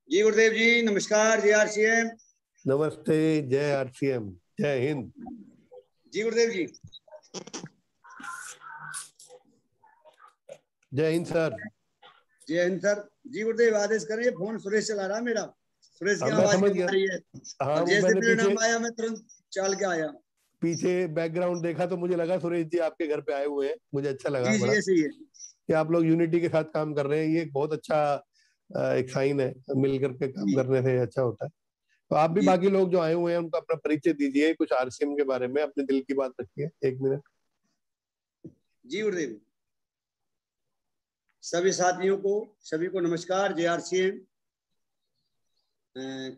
जी गुरुदेव जी, नमस्कार। जय आरसीएम। नमस्ते, जय आरसीएम, जय हिंद। जी गुरुदेव जी। जय हिंद सर। जय हिंद सर। जी गुरुदेव, आदेश करें। फोन सुरेश चला रहा है मेरा। सुरेश की मैं आवाज समझ कम गया। आ रही है। हाँ, और वो जैसे मैंने मेरा पीछे नाम आया, मैं तुरंत चाल के आया। पीछे बैकग्राउंड देखा तो मुझे लगा सुरेश जी आपके घर पे आए हुए हैं। मुझे अच्छा लगा जी जी, बड़ा ऐसे ही है। कि आप लोग यूनिटी के साथ काम कर रहे हैं। ये एक बहुत अच्छा एक साइन है। मिल करके काम जी करने से अच्छा होता है। तो आप भी जी बाकी लोग जो आए हुए हैं उनको अपना परिचय दीजिए, कुछ आरसीएम के बारे में अपने दिल की बात रखिए, 1 मिनट। जी गुरुदेव, सभी साथियों को, सभी को नमस्कार। जय आरसीएम।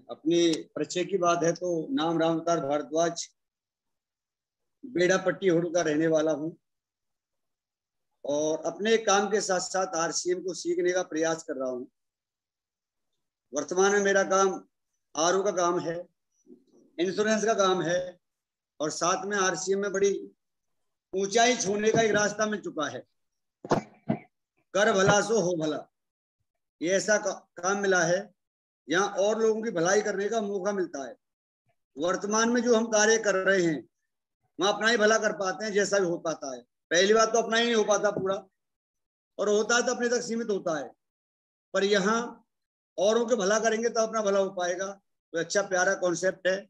अपने परिचय की बात है तो नाम राम अवतार भारद्वाज, बेड़ा पट्टी हुड का रहने वाला हूँ और अपने काम के साथ साथ आरसीएम को सीखने का प्रयास कर रहा हूँ। वर्तमान में मेरा काम आरओ का काम है, इंश्योरेंस का काम है और साथ में आरसीएम में बड़ी ऊंचाई छूने का एक रास्ता मिल चुका है। कर भला सो हो भला, ये ऐसा काम मिला है यहाँ और लोगों की भलाई करने का मौका मिलता है। वर्तमान में जो हम कार्य कर रहे हैं वहां अपना ही भला कर पाते हैं जैसा भी हो पाता है। पहली बात तो अपना ही नहीं हो पाता पूरा, और होता है तो अपने तक सीमित होता है। पर यहाँ औरों के भला करेंगे तो अपना भला हो पाएगा। तो अच्छा प्यारा कॉन्सेप्ट है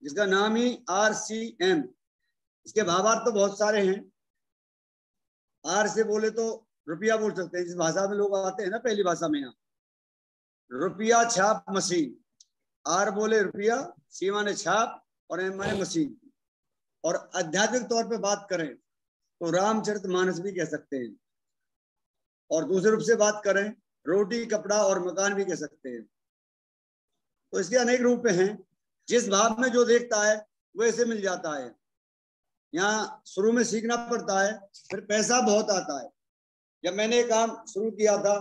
जिसका नाम ही आरसीएम। इसके भावार्थ तो बहुत सारे हैं। आर से बोले तो रुपया बोल सकते हैं, जिस भाषा में लोग आते हैं ना, पहली भाषा में यहाँ रुपया छाप मशीन। आर बोले रुपया, सी माने छाप और एम माने मशीन। और आध्यात्मिक तौर पे बात करें तो रामचरितमानस भी कह सकते हैं, और दूसरे रूप से बात करें रोटी कपड़ा और मकान भी कह सकते हैं। तो इसके अनेक रूप हैं। जिस भाव में जो देखता है वैसे मिल जाता है। यहाँ शुरू में सीखना पड़ता है, फिर पैसा बहुत आता है। जब मैंने काम शुरू किया था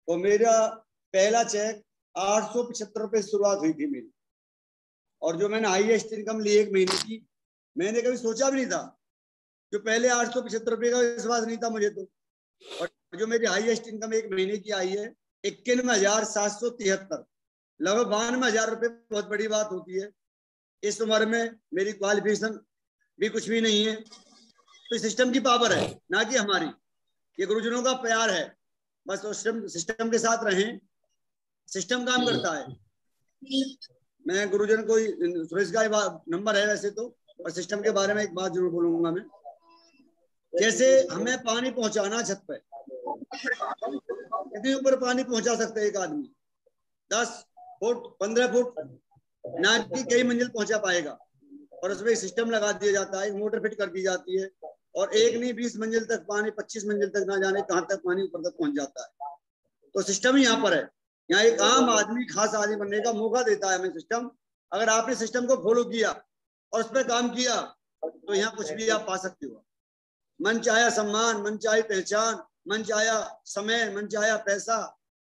तो मेरा पहला चेक 875 रुपए शुरुआत हुई थी मेरी। और जो मैंने हाईएस्ट इनकम ली 1 महीने की, मैंने कभी सोचा भी नहीं था। जो पहले 875 रुपए का विश्वास नहीं था मुझे तो। और जो मेरी हाईएस्ट इनकम 1 महीने की आई है 51,773, लगभग 92,000 रुपए। बहुत बड़ी बात होती है। इस उम्र में मेरी क्वालिफिकेशन भी कुछ भी नहीं है। तो सिस्टम की पावर है, ना कि हमारी। ये गुरुजनों का प्यार है। बस तो सिस्टम के साथ रहें, सिस्टम काम करता है। मैं गुरुजन को, सुरेश का नंबर है वैसे तो, और सिस्टम के बारे में एक बात जरूर बोलूंगा मैं। जैसे हमें पानी पहुंचाना छत पे, कितने ऊपर पानी पहुंचा सकते है एक आदमी? 10 फुट 15 फुट, ना कि कई मंजिल पहुंचा पाएगा। और उसमें सिस्टम लगा दिया जाता है, मोटर फिट कर दी जाती है, और एक नहीं 20 मंजिल तक पानी, 25 मंजिल तक, ना जाने कहां तक पानी ऊपर तक पहुंच जाता है। तो सिस्टम ही यहाँ पर है। यहाँ एक आम आदमी खास आदमी बनने का मौका देता है हमें सिस्टम। अगर आपने सिस्टम को फॉलो किया और उस पर काम किया तो यहाँ कुछ भी आप पा सकते हो। मन चाहे सम्मान, मन चाहे पहचान, मन चाहे समय, मन चाहे पैसा,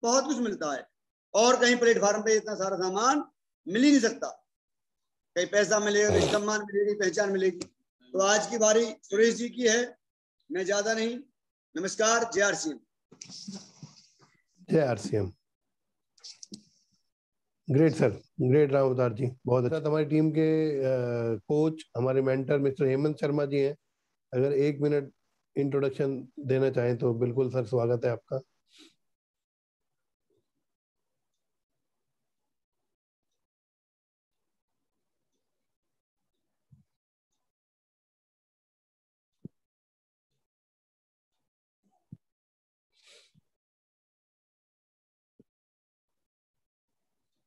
बहुत कुछ मिलता है। और कहीं प्लेटफॉर्म पे इतना सारा सामान मिल ही नहीं सकता। कहीं पैसा मिलेगा, कहीं सम्मान मिलेगी, पहचान मिलेगी। तो आज की बारी सुरेश जी की है, मैं ज्यादा नहीं। नमस्कार। जय आरसीएम। जय RCM. Great sir, great Ram अवतार जी, बहुत अच्छा। हमारी टीम के कोच, हमारे मेंटर मिस्टर हेमंत शर्मा जी हैं। अगर 1 मिनट इंट्रोडक्शन देना चाहें तो बिल्कुल सर, स्वागत है आपका।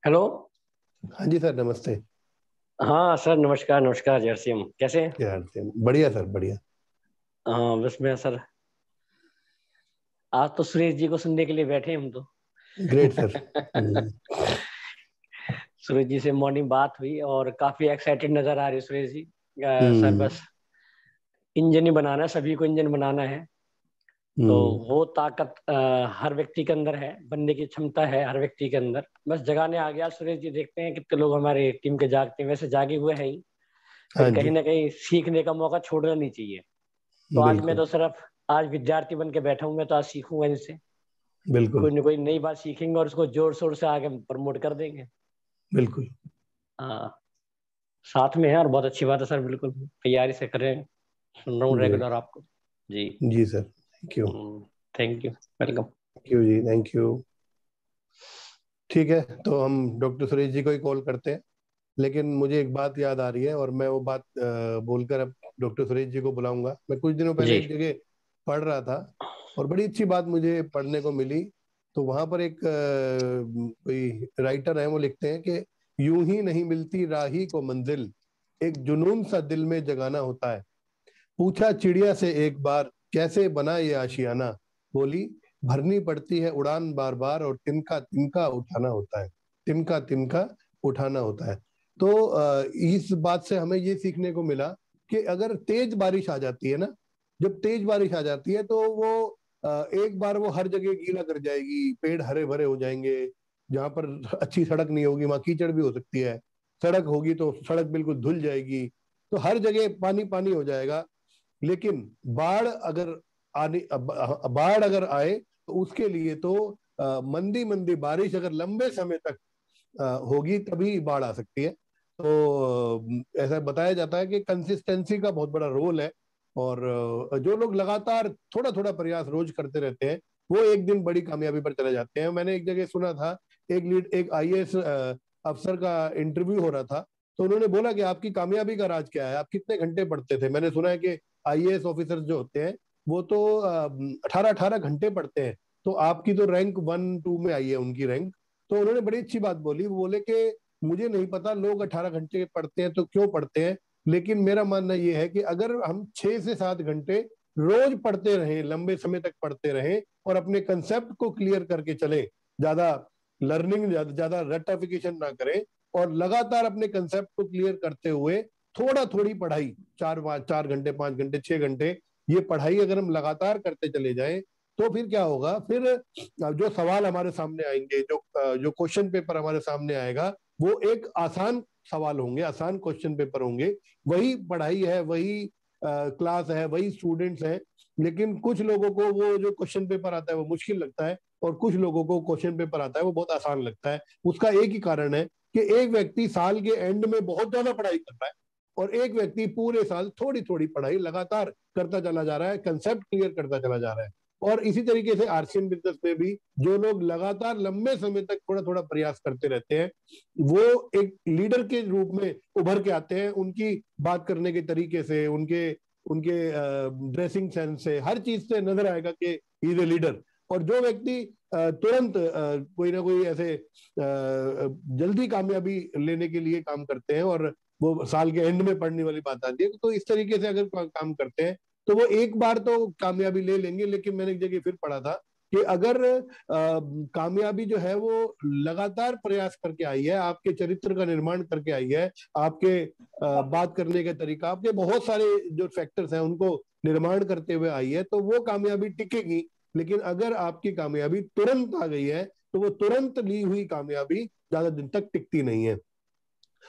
हेलो। हाँ जी सर, नमस्ते। हाँ सर, नमस्कार नमस्कार। जय सिंह, कैसे हैं? जय आरसीएम, बढ़िया सर, बढ़िया। हाँ बस मैं सर, आज तो सुरेश जी को सुनने के लिए बैठे हम तो। Great sir. सुरेश जी से मॉर्निंग बात हुई और काफी एक्साइटेड नजर आ रही है सुरेश जी। सर बस इंजन ही बनाना है, सभी को इंजन बनाना है। तो वो ताकत हर व्यक्ति के अंदर है, बनने की क्षमता है हर व्यक्ति के अंदर। बस जगाने आ गया सुरेश जी। देखते हैं कितने लोग हमारे टीम के जागते हैं। वैसे जागे हुए हैं ही, फिर कहीं ना कहीं सीखने का मौका छोड़ना नहीं चाहिए। तो आज मैं तो सिर्फ आज विद्यार्थी बन के बैठा हूँ, मैं तो आज सीखूंगा इनसे। बिल्कुल, कोई ना कोई नई बात सीखेंगे और उसको जोर शोर से आगे प्रमोट कर देंगे। बिल्कुल। हाँ, साथ में है और बहुत अच्छी बात है सर, बिल्कुल तैयारी से करें। सुन रहा हूँ ग्रेट। रेगुलर आपको। जी जी sir, thank you. Thank you, welcome. Thank you जी, थैंक यू। ठीक है, तो हम डॉक्टर सुरेश जी को ही कॉल करते हैं। लेकिन मुझे एक बात याद आ रही है और मैं वो बात बोलकर अब डॉक्टर सुरेश जी को बुलाऊंगा। मैं कुछ दिनों पहले जी एक जगह पढ़ रहा था और बड़ी अच्छी बात मुझे पढ़ने को मिली। तो वहां पर एक कोई राइटर है, वो लिखते हैं कि यूं ही नहीं मिलती राही को मंजिल, एक जुनून सा दिल में जगाना होता है। पूछा चिड़िया से एक बार, कैसे बना ये आशियाना, बोली भरनी पड़ती है उड़ान बार बार और तिनका तिनका उठाना होता है, तिनका तिनका उठाना होता है। तो इस बात से हमें ये सीखने को मिला कि अगर तेज बारिश आ जाती है ना, जब तेज बारिश आ जाती है तो वो एक बार वो हर जगह गीला कर जाएगी, पेड़ हरे भरे हो जाएंगे। जहां पर अच्छी सड़क नहीं होगी वहां कीचड़ भी हो सकती है, सड़क होगी तो सड़क बिल्कुल धुल जाएगी, तो हर जगह पानी पानी हो जाएगा। लेकिन बाढ़ अगर आए तो उसके लिए तो मंदी मंदी बारिश अगर लंबे समय तक होगी तभी बाढ़ आ सकती है। तो ऐसा बताया जाता है कि कंसिस्टेंसी का बहुत बड़ा रोल है। और जो लोग लगातार थोड़ा थोड़ा प्रयास रोज करते रहते हैं वो एक दिन बड़ी कामयाबी पर चले जाते हैं। मैंने एक जगह सुना था, एक आईएएस अफसर का इंटरव्यू हो रहा था, तो उन्होंने बोला कि आपकी कामयाबी का राज क्या है, आप कितने घंटे पढ़ते थे। मैंने सुना है कि आईएएस ऑफिसर जो होते हैं वो तो 18-18 घंटे पढ़ते हैं। तो आपकी तो रैंक 1-2 में आई है उनकी रैंक। तो उन्होंने बड़ी अच्छी बात बोली, वो बोले कि मुझे नहीं पता लोग 18 घंटे पढ़ते हैं तो क्यों पढ़ते हैं, लेकिन मेरा मानना यह है कि अगर हम 6 से 7 घंटे रोज पढ़ते रहें, लंबे समय तक पढ़ते रहें और अपने कंसेप्ट को क्लियर करके चले, ज्यादा लर्निंग ज्यादा रटिफिकेशन ना करें और लगातार अपने कंसेप्ट को क्लियर करते हुए थोड़ा थोड़ी पढ़ाई, 4 घंटे 5 घंटे 6 घंटे, ये पढ़ाई अगर हम लगातार करते चले जाएं तो फिर क्या होगा, फिर जो सवाल हमारे सामने आएंगे, जो क्वेश्चन पेपर हमारे सामने आएगा वो एक आसान सवाल होंगे, आसान क्वेश्चन पेपर होंगे। वही पढ़ाई है, वही क्लास है, वही स्टूडेंट्स हैं, लेकिन कुछ लोगों को वो जो क्वेश्चन पेपर आता है वो मुश्किल लगता है और कुछ लोगों को क्वेश्चन पेपर आता है वो बहुत आसान लगता है। उसका एक ही कारण है कि एक व्यक्ति साल के एंड में बहुत ज्यादा पढ़ाई कर रहा है और एक व्यक्ति पूरे साल थोड़ी थोड़ी पढ़ाई लगातार करता चला जा रहा है, कंसेप्ट क्लियर करता चला जा रहा है। और इसी तरीके से आरसीएम बिजनेस में भी जो लोग लगातार लंबे समय तक थोड़ा थोड़ा प्रयास करते रहते हैं वो एक लीडर के रूप में उभर के आते हैं। उनकी बात करने के तरीके से, उनके उनके ड्रेसिंग सेंस से, हर चीज से नजर आएगा कि ही इज ए लीडर। और जो व्यक्ति तुरंत कोई ना कोई ऐसे जल्दी कामयाबी लेने के लिए काम करते हैं और वो साल के एंड में पढ़ने वाली बात आती है, तो इस तरीके से अगर काम करते हैं तो वो एक बार तो कामयाबी ले लेंगे। लेकिन मैंने एक जगह फिर पढ़ा था कि अगर कामयाबी जो है वो लगातार प्रयास करके आई है, आपके चरित्र का निर्माण करके आई है, आपके बात करने का तरीका, आपके बहुत सारे जो फैक्टर्स हैं उनको निर्माण करते हुए आई है, तो वो कामयाबी टिकेगी। लेकिन अगर आपकी कामयाबी तुरंत आ गई है तो वो तुरंत ली हुई कामयाबी ज्यादा दिन तक टिकती नहीं है।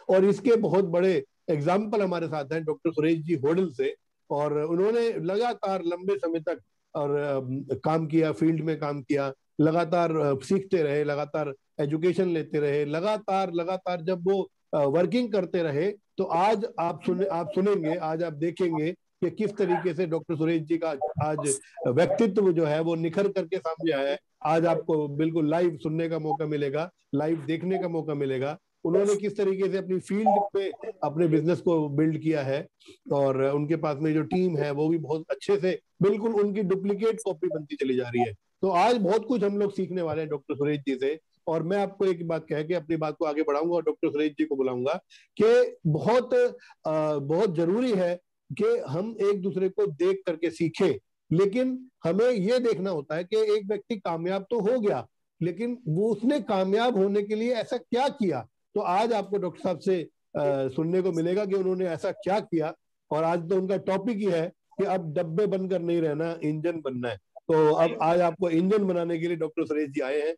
और इसके बहुत बड़े एग्जाम्पल हमारे साथ हैं डॉक्टर सुरेश जी होडल से। और उन्होंने लगातार लंबे समय तक और काम किया, फील्ड में काम किया, लगातार सीखते रहे, लगातार एजुकेशन लेते रहे, लगातार लगातार जब वो वर्किंग करते रहे तो आज आप सुनेंगे, आज आप देखेंगे कि किस तरीके से डॉक्टर सुरेश जी का आज व्यक्तित्व जो है वो निखर करके सामने आया है। आज आपको बिल्कुल लाइव सुनने का मौका मिलेगा, लाइव देखने का मौका मिलेगा उन्होंने किस तरीके से अपनी फील्ड पे अपने बिजनेस को बिल्ड किया है। और उनके पास में जो टीम है वो भी बहुत अच्छे से, बिल्कुल उनकी डुप्लीकेट कॉपी बनती चली जा रही है। तो आज बहुत कुछ हम लोग सीखने वाले हैं डॉक्टर सुरेश जी से। और मैं आपको एक बात कह के अपनी बात को आगे बढ़ाऊंगा और डॉक्टर सुरेश जी को बुलाऊंगा कि बहुत जरूरी है कि हम एक दूसरे को देख करके सीखें। लेकिन हमें यह देखना होता है कि एक व्यक्ति कामयाब तो हो गया, लेकिन वो उसने कामयाब होने के लिए ऐसा क्या किया। तो आज आपको डॉक्टर साहब से सुनने को मिलेगा कि उन्होंने ऐसा क्या किया। और आज तो उनका टॉपिक ही है कि अब डब्बे बनकर नहीं रहना, इंजन बनना है। तो अब आज आपको इंजन बनाने के लिए डॉक्टर सुरेश जी आए हैं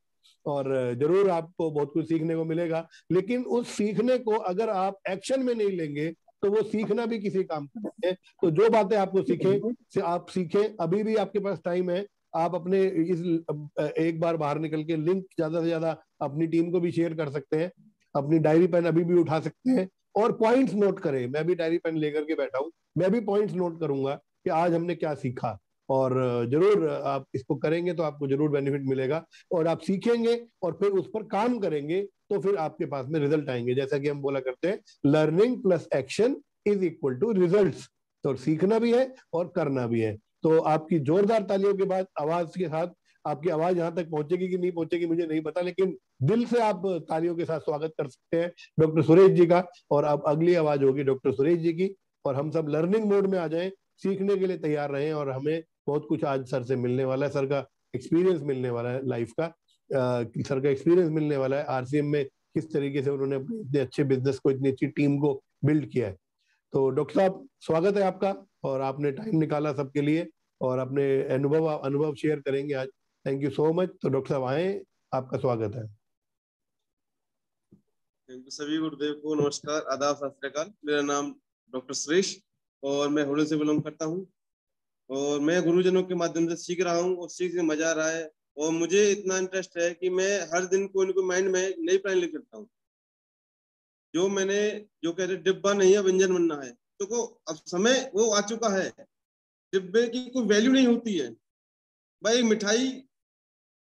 और जरूर आपको बहुत कुछ सीखने को मिलेगा। लेकिन उस सीखने को अगर आप एक्शन में नहीं लेंगे तो वो सीखना भी किसी काम का नहीं है। तो जो बातें आपको आप सीखें, अभी भी आपके पास टाइम है। आप अपने इस एक बार बाहर निकल के लिंक ज्यादा से ज्यादा अपनी टीम को भी शेयर कर सकते हैं, अपनी डायरी पेन अभी भी उठा सकते हैं और पॉइंट्स नोट करें। मैं भी डायरी पेन लेकर के बैठा हूँ, मैं भी पॉइंट्स नोट करूंगा कि आज हमने क्या सीखा, और जरूर आप इसको करेंगे तो आपको जरूर बेनिफिट मिलेगा, और आप सीखेंगे और फिर उस पर काम करेंगे तो फिर आपके पास में रिजल्ट आएंगे। जैसा कि हम बोला करते हैं, learning plus action is equal to results. तो सीखना भी है और करना भी है। तो आपकी जोरदार तालियों के बाद, आवाज के साथ, आपकी आवाज यहां तक पहुंचेगी कि नहीं पहुंचेगी मुझे नहीं पता, लेकिन दिल से आप तालियों के साथ स्वागत कर सकते हैं डॉक्टर सुरेश जी का। और अब अगली आवाज होगी डॉक्टर सुरेश जी की, और हम सब लर्निंग मोड में आ जाएं, सीखने के लिए तैयार रहें। और हमें बहुत कुछ आज सर से मिलने वाला है, सर का एक्सपीरियंस मिलने वाला है लाइफ का, सर का एक्सपीरियंस मिलने वाला है आरसीएम में किस तरीके से उन्होंने अपने इतने अच्छे बिजनेस को, इतनी अच्छी टीम को बिल्ड किया है। तो डॉक्टर साहब स्वागत है आपका, और आपने टाइम निकाला सबके लिए और अपने अनुभव शेयर करेंगे आज। Thank you so much. तो डॉक्टर साहब आए, आपका स्वागत है। सभी गुरुदेव को नमस्कार, आदाब, सत श्री अकाल। मेरा नाम डॉक्टर सुरेश और मैं हुडन से बिलोंग करता हूं, और मैं गुरुजनों के माध्यम से सीख रहा हूं और सीखने मजा आ रहा है। और मुझे इतना इंटरेस्ट है कि मैं हर दिन कोई ना कोई माइंड में नई प्लान लिख सकता हूँ। जो मैंने जो कहते डिब्बा नहीं है व्यंजन बनना है, तो को अब समय वो आ चुका है। डिब्बे की कोई वैल्यू नहीं होती है भाई। मिठाई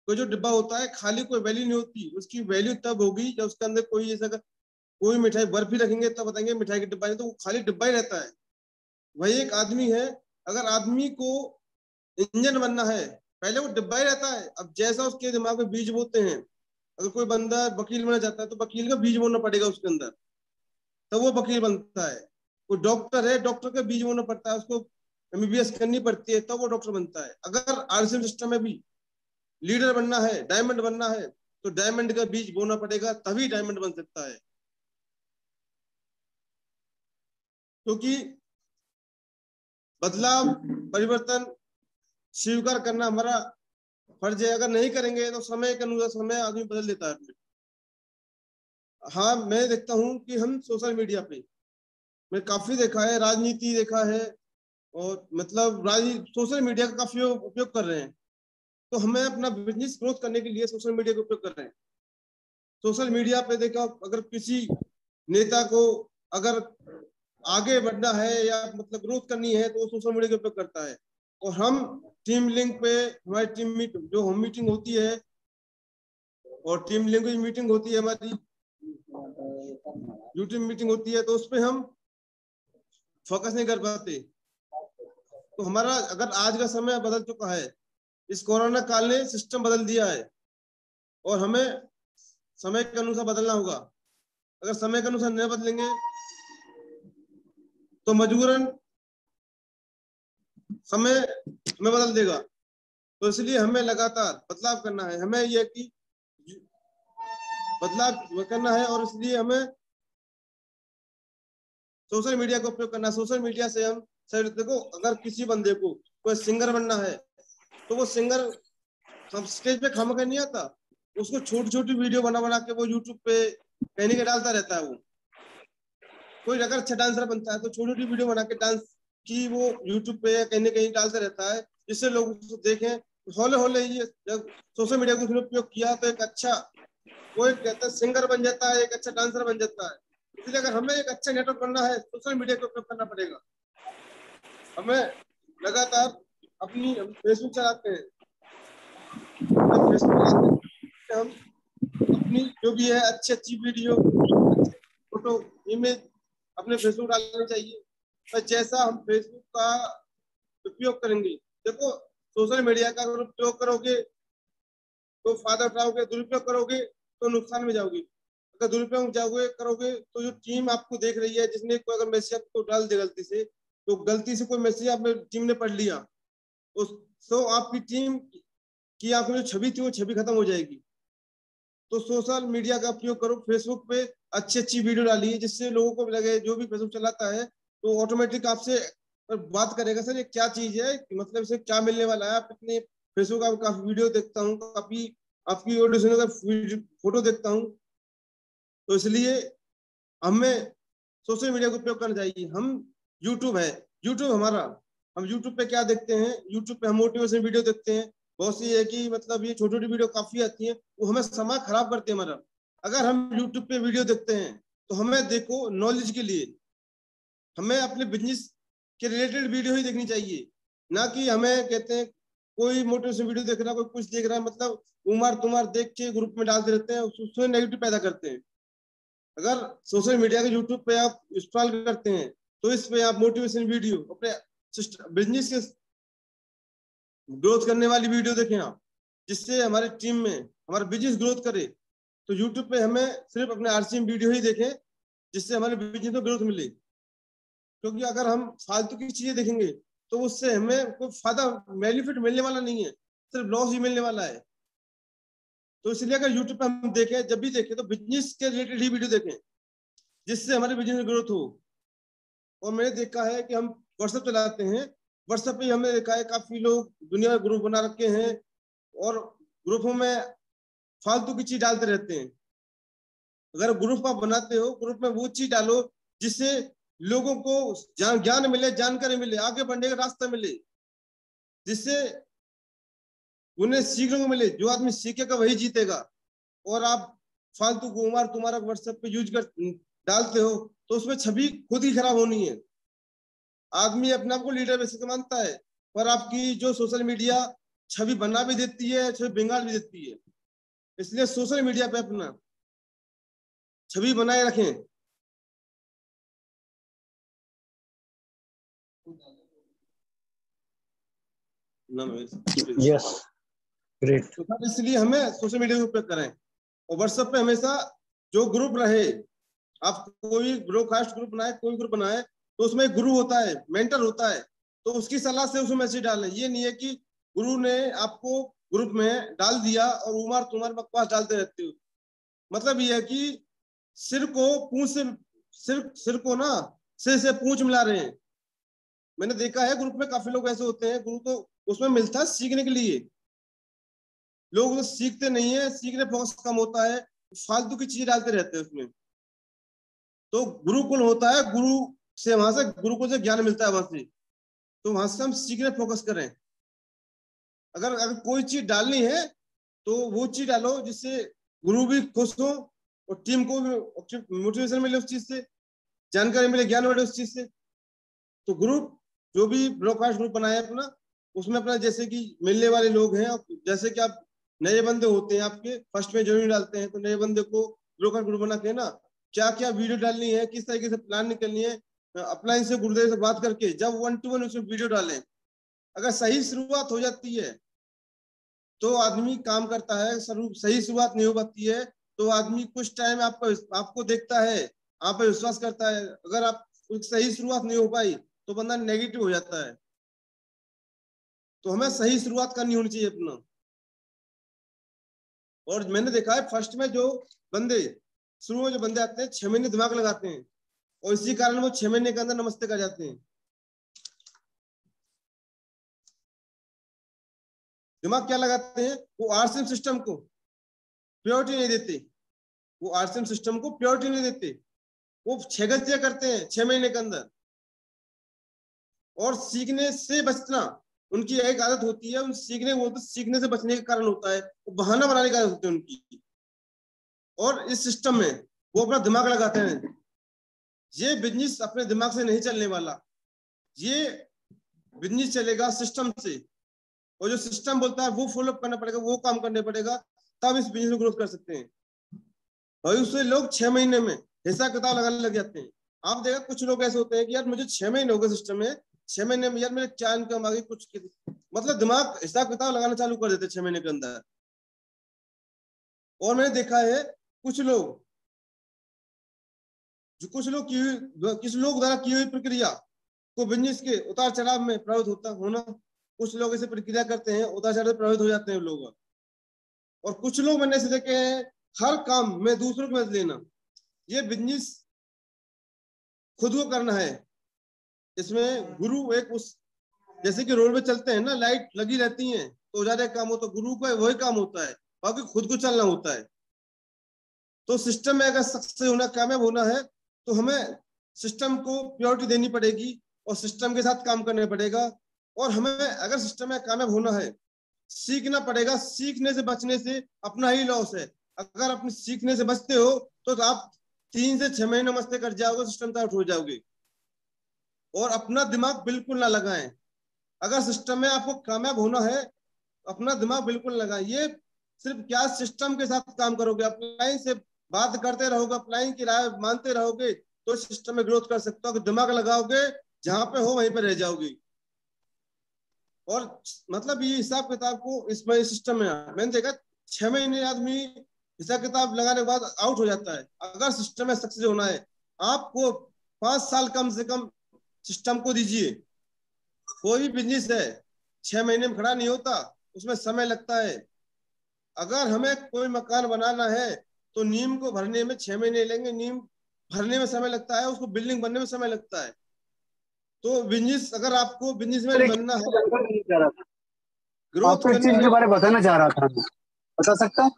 को जो डिब्बा होता है खाली कोई वैल्यू नहीं होती, उसकी वैल्यू तब होगी जब उसके अंदर कोई ऐसा कोई मिठाई बर्फी रखेंगे तब बताएंगे मिठाई का डिब्बा, नहीं तो वो खाली डिब्बा ही रहता है। वही एक आदमी है, अगर आदमी को इंजन बनना है पहले वो डिब्बा ही रहता है। अब जैसा उसके दिमाग में बीज बोते हैं, अगर कोई बंदा वकील बनना चाहता है तो वकील का बीज बोना पड़ेगा उसके अंदर, तब वो वकील बनता है। कोई डॉक्टर है, डॉक्टर का बीज बोना पड़ता है, उसको एमबीबीएस करनी पड़ती है, तब वो डॉक्टर बनता है। अगर आरसीएम सिस्टम में भी लीडर बनना है, डायमंड बनना है, तो डायमंड का बीज बोना पड़ेगा, तभी डायमंड बन सकता है। क्योंकि बदलाव, परिवर्तन स्वीकार करना हमारा फर्ज है। अगर नहीं करेंगे तो समय के अनुसार समय आदमी बदल देता है। हाँ, मैं देखता हूँ कि हम सोशल मीडिया पे, मैं काफी देखा है, राजनीति देखा है, और मतलब सोशल मीडिया का काफी उपयोग कर रहे हैं। तो हमें अपना बिजनेस ग्रोथ करने के लिए सोशल मीडिया का उपयोग कर रहे हैं। सोशल मीडिया पे देखा, अगर किसी नेता को अगर आगे बढ़ना है या मतलब ग्रोथ करनी है तो वो सोशल मीडिया का उपयोग करता है। और हम टीम लिंक पे, हमारी टीम जो होम मीटिंग होती है और टीम लैंग्वेज मीटिंग होती है, हमारी यूट्यूब मीटिंग होती है, तो उस पर हम फोकस नहीं कर पाते। तो हमारा अगर आज का समय बदल चुका है, इस कोरोना काल ने सिस्टम बदल दिया है और हमें समय के अनुसार बदलना होगा। अगर समय के अनुसार नहीं बदलेंगे तो मजबूरन समय हमें बदल देगा। तो इसलिए हमें लगातार बदलाव करना है, हमें यह कि बदलाव करना है, और इसलिए हमें सोशल मीडिया का उपयोग करना है। सोशल मीडिया से हम सर देखो, अगर किसी बंदे को कोई सिंगर बनना है तो वो सिंगर स्टेज पे खम कर नहीं आता, उसको छोटी छोटी वीडियो बना बना के वो यूट्यूब पे कहने के डालता रहता है। वो कोई अगर अच्छा डांसर बनता है तो छोटी छोटी वीडियो बना के डांस की वो यूट्यूब पे कहीं ना कहीं डालता रहता है, जिससे लोग उसको देखें। हौले हौले ये जब सोशल मीडिया को उपयोग किया तो एक अच्छा, वो एक कहता है सिंगर बन जाता है, एक अच्छा डांसर बन जाता है। इसलिए अगर हमें एक अच्छा नेटवर्क बनना है, सोशल मीडिया का उपयोग करना पड़ेगा। हमें लगातार अपनी फेसबुक चलाते हैं, हम अपनी जो भी है अच्छी अच्छी वीडियो, फोटो, इमेज अपने फेसबुक डालनी चाहिए। पर जैसा हम फेसबुक का उपयोग करेंगे, देखो सोशल मीडिया का अगर उपयोग करोगे तो फायदा उठाओगे, दुरुपयोग करोगे तो नुकसान में जाओगे। अगर दुरुपयोग करोगे तो जो टीम आपको देख रही है, जिसने कोई अगर मैसेज आपको डाल दे गलती से, तो गलती से कोई मैसेज आपने टीम ने पढ़ लिया, तो आपकी टीम की आपकी जो छवि थी वो छवि खत्म हो जाएगी। तो सोशल मीडिया का उपयोग करो, फेसबुक पे अच्छी अच्छी वीडियो डालिए, जिससे लोगों को लगे, जो भी फेसबुक चलाता है तो ऑटोमेटिक आपसे बात करेगा, सर ये क्या चीज है, मतलब इसे क्या मिलने वाला है। आप इतने फेसबुक का काफी वीडियो देखता हूँ, काफी आपकी ऑडियो का फोटो देखता हूँ, तो इसलिए हमें सोशल मीडिया का उपयोग करना चाहिए। हम यूट्यूब है, यूट्यूब हमारा, हम यूट्यूब पे क्या देखते हैं, यूट्यूब पे हम मोटिवेशन वीडियो देखते हैं, बहुत सी है कि मतलब ये छोटी छोटी वीडियो काफी आती है, वो हमें समय खराब करते हैं हमारा। अगर हम यूट्यूब पे वीडियो देखते हैं तो हमें देखो नॉलेज के लिए, हमें अपने बिजनेस के रिलेटेड वीडियो ही देखनी चाहिए, ना कि हमें कहते हैं कोई मोटिवेशन वीडियो देख रहा है, कोई कुछ देख रहा है, मतलब उमार तुमार देख के ग्रुप में डालते रहते हैं, उसमें नेगेटिव पैदा करते हैं। अगर सोशल मीडिया के यूट्यूब पे आप इंस्टॉल करते हैं तो इस पे आप मोटिवेशन वीडियो, अपने बिजनेस के ग्रोथ करने वाली वीडियो देखें आप, जिससे हमारे टीम में हमारा बिजनेस ग्रोथ करे। तो यूट्यूब पे हमें सिर्फ अपने आरसीएम वीडियो ही देखें जिससे हमारे बिजनेस में ग्रोथ मिले, क्योंकि अगर हम फालतू की चीजें देखेंगे तो उससे हमें कोई फायदा बेनिफिट मिलने वाला नहीं है, सिर्फ लॉस ही मिलने वाला है। तो इसलिए अगर यूट्यूब पे हम देखें, जब भी देखें तो बिजनेस के रिलेटेड ही वीडियो देखें जिससे हमारे बिजनेस में ग्रोथ हो। और मैंने देखा है कि हम व्हाट्सएप चलाते हैं, व्हाट्सएप पे हमने देखा है काफी लोग दुनिया में ग्रुप बना रखे हैं और ग्रुपों में फालतू की चीज डालते रहते हैं। अगर ग्रुप आप बनाते हो, ग्रुप में वो चीज डालो जिससे लोगों को ज्ञान मिले, जानकारी मिले, आगे बढ़ने का रास्ता मिले, जिससे उन्हें सीखने को मिले। जो आदमी सीखेगा वही जीतेगा। और आप फालतू को उमार तुम्हारा व्हाट्सएप पे यूज कर डालते हो तो उसमें छवि खुद ही खराब होनी है। आदमी अपने आप को लीडर वैसे मानता है, पर आपकी जो सोशल मीडिया छवि बना भी देती है, छवि बिगाड़ भी देती है। इसलिए सोशल मीडिया पे अपना छवि बनाए रखें। Yes, great. तो सर इसलिए हमें सोशल मीडिया का उपयोग करें और व्हाट्सएप पे हमेशा जो ग्रुप रहे, आप कोई ब्रॉडकास्ट ग्रुप बनाए, कोई ग्रुप बनाए तो उसमें एक गुरु होता है, मेंटर होता है, तो उसकी सलाह से उसमें मैसेज डालें। ये नहीं है कि गुरु ने आपको ग्रुप में डाल दिया और उमार तुम्हारे बकवास डालते रहते हो। मतलब ये है कि सिर को ना सिर से पूंछ मिला रहे हैं। मैंने देखा है ग्रुप में काफी लोग ऐसे होते हैं, गुरु तो उसमें मिलता है सीखने के लिए, लोग तो सीखते नहीं है, सीखने फोकस कम होता है, फालतू की चीज डालते रहते हैं उसमें। तो गुरुकुल होता है, वहां से गुरुकुल से ज्ञान मिलता है वहां से, तो वहां से हम सीखने फोकस करें। अगर कोई चीज डालनी है तो वो चीज डालो जिससे गुरु भी खुश हो और टीम को भी मोटिवेशन मिले, उस चीज से जानकारी मिले, ज्ञान मिले उस चीज से। तो ग्रुप जो भी ब्रॉडकास्ट ग्रुप बनाए अपना, उसमें अपना जैसे कि मिलने वाले लोग हैं, जैसे कि आप नए बंदे होते हैं, आपके फर्स्ट में ज्वाइन डालते हैं तो नए बंदे को ब्रॉडकास्ट ग्रुप बना के ना क्या क्या वीडियो डालनी है, किस तरीके से प्लान निकलनी है, अपना इनसे गुरुदेव से बात करके जब 1 to 1 उसमें वीडियो डालें। अगर सही शुरुआत हो जाती है तो आदमी काम करता है, सही शुरुआत नहीं हो पाती है तो आदमी कुछ टाइम आपको देखता है, आप पे विश्वास करता है। अगर आप सही शुरुआत नहीं हो पाई तो बंदा नेगेटिव हो जाता है। तो हमें सही शुरुआत करनी होनी चाहिए अपना। और मैंने देखा है फर्स्ट में शुरू में जो बंदे आते हैं 6 महीने दिमाग लगाते हैं और इसी कारण वो 6 महीने के अंदर नमस्ते कर जाते हैं। दिमाग क्या लगाते हैं, वो आरसीएम सिस्टम को प्योरिटी नहीं देते, वो आरसीएम सिस्टम को प्योरिटी नहीं देते, वो 6 गलतियां करते हैं 6 महीने के अंदर। और सीखने से बचना उनकी एक आदत होती है, उन सीखने से बचने का कारण होता है, वो बहाना बनाने का आदत होती है उनकी। और इस सिस्टम में वो अपना दिमाग लगाते हैं। ये बिजनेस अपने दिमाग से नहीं चलने वाला, ये बिजनेस चलेगा सिस्टम से, और जो सिस्टम बोलता है वो फॉलो करना पड़ेगा, वो काम करने पड़ेगा, तब इस बिजनेस में ग्रोथ कर सकते हैं। और उससे लोग 6 महीने में हिसाब किताब लगाने लग जाते हैं। आप देखा कुछ लोग ऐसे होते हैं कि यार मुझे 6 महीने हो गए सिस्टम में, 6 महीने में यार मेरे क्या इनकम आ गई, कुछ मतलब दिमाग हिसाब किताब लगाना चालू कर देते 6 महीने के अंदर। और मैंने देखा है कुछ लोग द्वारा की हुई प्रक्रिया को बिजनेस के उतार चढ़ाव में प्रभावित होना, कुछ लोग ऐसे प्रक्रिया करते हैं, उतार चढ़ाव प्रभावित हो जाते हैं लोग। और कुछ लोग मैंने ऐसे देखे हैं हर काम में दूसरों की मदद लेना, ये बिजनेस खुद को करना है। इसमें गुरु जैसे कि रोड पे चलते हैं ना, लाइट लगी रहती है तो ज्यादा काम होता है, गुरु का वही काम होता है, बाकी खुद को चलना होता है। तो सिस्टम में अगर सक्सेस होना, कामयाब होना है तो हमें सिस्टम को प्योरिटी देनी पड़ेगी और सिस्टम के साथ काम करना पड़ेगा। और हमें अगर सिस्टम में कामयाब होना है सीखना पड़ेगा। सीखने से बचने से अपना ही लॉस है। अगर अपने सीखने से बचते हो तो आप 3 से 6 महीने मस्ती कर जाओगे, सिस्टम से आउट हो जाओगे। और अपना दिमाग बिल्कुल ना लगाएं। अगर सिस्टम में आपको कामयाब होना है, अपना दिमाग बिल्कुल ना लगाएं। ये सिर्फ क्या सिस्टम के साथ काम करोगे, अपलाइन से बात करते रहोगे, अपलाइन की राय मानते रहोगे तो सिस्टम में ग्रोथ कर सकते हो। अगर दिमाग लगाओगे जहां पे हो वहीं पे रह जाओगे। और मतलब ये हिसाब किताब को इसमें सिस्टम में मैंने देखा 6 महीने आदमी हिसाब किताब लगाने के बाद आउट हो जाता है। अगर सिस्टम में सक्सेस होना है आपको 5 साल कम से कम सिस्टम को दीजिए। कोई भी बिजनेस है 6 महीने में खड़ा नहीं होता, उसमें समय लगता है। अगर हमें कोई मकान बनाना है तो नींव को भरने में 6 महीने लेंगे, नींव भरने में समय लगता है, उसको बिल्डिंग बनने में समय लगता है। तो बिजनेस, अगर आपको बिजनेसमैन बनना है, ग्रोथ आपको एक चीज के बारे में बताना चाह रहा था, बता सकता हूँ?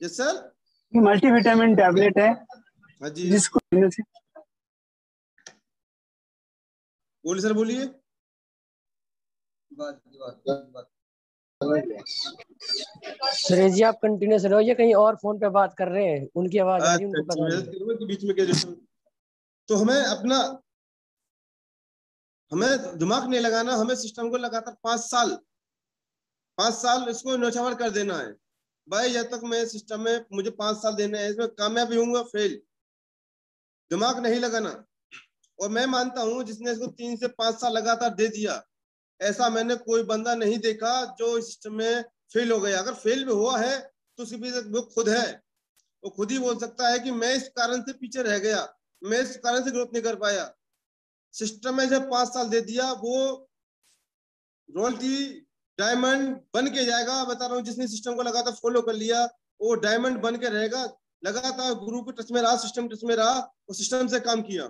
Yes sir. ये मल्टीविटामिन टैबलेट है, हाँ जी जिसको बोलिए सर, बोलिए। सुरेश जी आप कंटिन्यूस रहिए, कहीं और फोन पे बात कर रहे हैं, उनकी आवाज आ रही है, उनको पता नहीं। बीच में तो हमें दिमाग नहीं लगाना, हमें सिस्टम को लगातार 5 साल इसको नौछावर कर देना है। भाई जब तक मैं सिस्टम में, मुझे 5 साल देने हैं, इसमें कामयाब होऊंगा फेल, दिमाग नहीं लगाना। और मैं मानता हूं जिसने इसको 3 से 5 साल लगातार दे दिया, ऐसा मैंने कोई बंदा नहीं देखा जो इस सिस्टम में फेल हो गया। अगर फेल भी हुआ है तो उसके पीछे वो खुद है, वो खुद ही बोल सकता है कि मैं इस कारण से पीछे रह गया, मैं इस कारण से ग्रोथ नहीं कर पाया। सिस्टम में जब 5 साल दे दिया, वो रॉयल्टी डायमंड बन के जाएगा। बता रहा हूँ, जिसने सिस्टम को लगातार फॉलो कर लिया वो डायमंड बन के रहेगा। लगातार गुरु के टच में रहा, सिस्टम टच में रहा और सिस्टम से काम किया।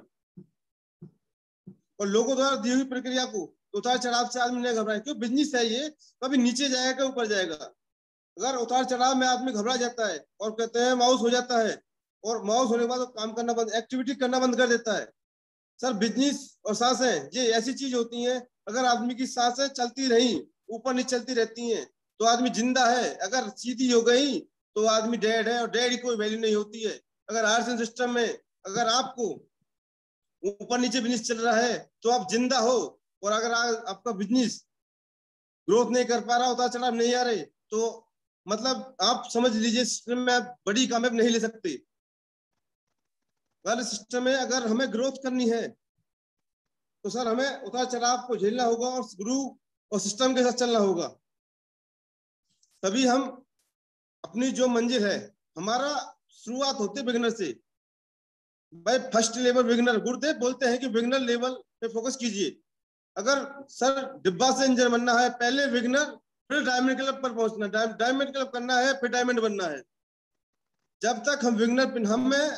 और लोगों द्वारा दी हुई प्रक्रिया को उतार चढ़ाव से आदमी नहीं घबराए, क्यों? बिजनेस है ये, कभी नीचे जाएगा कभी ऊपर जाएगा। अगर उतार चढ़ाव में आदमी घबरा जाता है और कहते हैं माउस हो जाता है, और माउस होने के बाद काम करना बंद, एक्टिविटी करना बंद कर देता है। सर बिजनेस और सांसें ये ऐसी चीज होती हैं, अगर आदमी की सांसें चलती रही, ऊपर नीचे चलती रहती हैं, तो आदमी जिंदा है। अगर सीधी हो गई तो आदमी डेड है, और डेड की कोई वैल्यू नहीं होती है। अगर आर्सन सिस्टम में अगर आपको ऊपर नीचे बिजनेस चल रहा है तो आप जिंदा हो, और अगर आपका बिजनेस ग्रोथ नहीं कर पा रहा, उतार चढ़ाव नहीं आ रहे, तो मतलब आप समझ लीजिए सिस्टम में आप बड़ी कामयाब नहीं ले सकते। वाले सिस्टम में अगर हमें ग्रोथ करनी है तो सर हमें उतार चढ़ाव को झेलना होगा और गुरु और सिस्टम के साथ चलना होगा। तभी हम अपनी जो मंजिल है, हमारा शुरुआत होती है बिगिनर से। भाई फर्स्ट लेवल बिगिनर, गुरुदेव बोलते हैं कि बिगिनर लेवल पे फोकस कीजिए। अगर सर डिब्बा से इंजन बनना है, पहले बिगिनर, फिर डायमंड क्लब पर पहुंचना, डायमंड क्लब करना है, फिर डायमंड बनना है। जब तक हम बिगिनर, हमें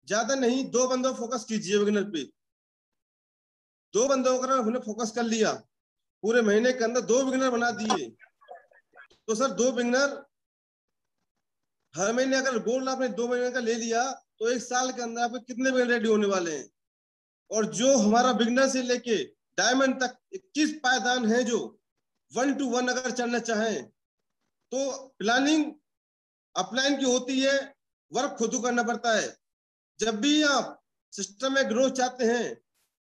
ज्यादा नहीं 2 बंदों फोकस कीजिए बिगिनर पे। 2 बंदों का हमने फोकस कर लिया, पूरे महीने के अंदर 2 बिगिनर बना दिए, तो सर 2 बिगिनर हर महीने अगर गोल आपने 2 महीने का ले लिया तो 1 साल के अंदर आपके कितने बिगिनर रेडी होने वाले हैं। और जो हमारा बिगिनर से लेके डायमंड तक 21 पायदान है, जो 1 to 1 अगर चलना चाहें तो प्लानिंग अपलाइन की होती है, वर्क खुद करना पड़ता है। जब भी आप सिस्टम में ग्रोथ चाहते हैं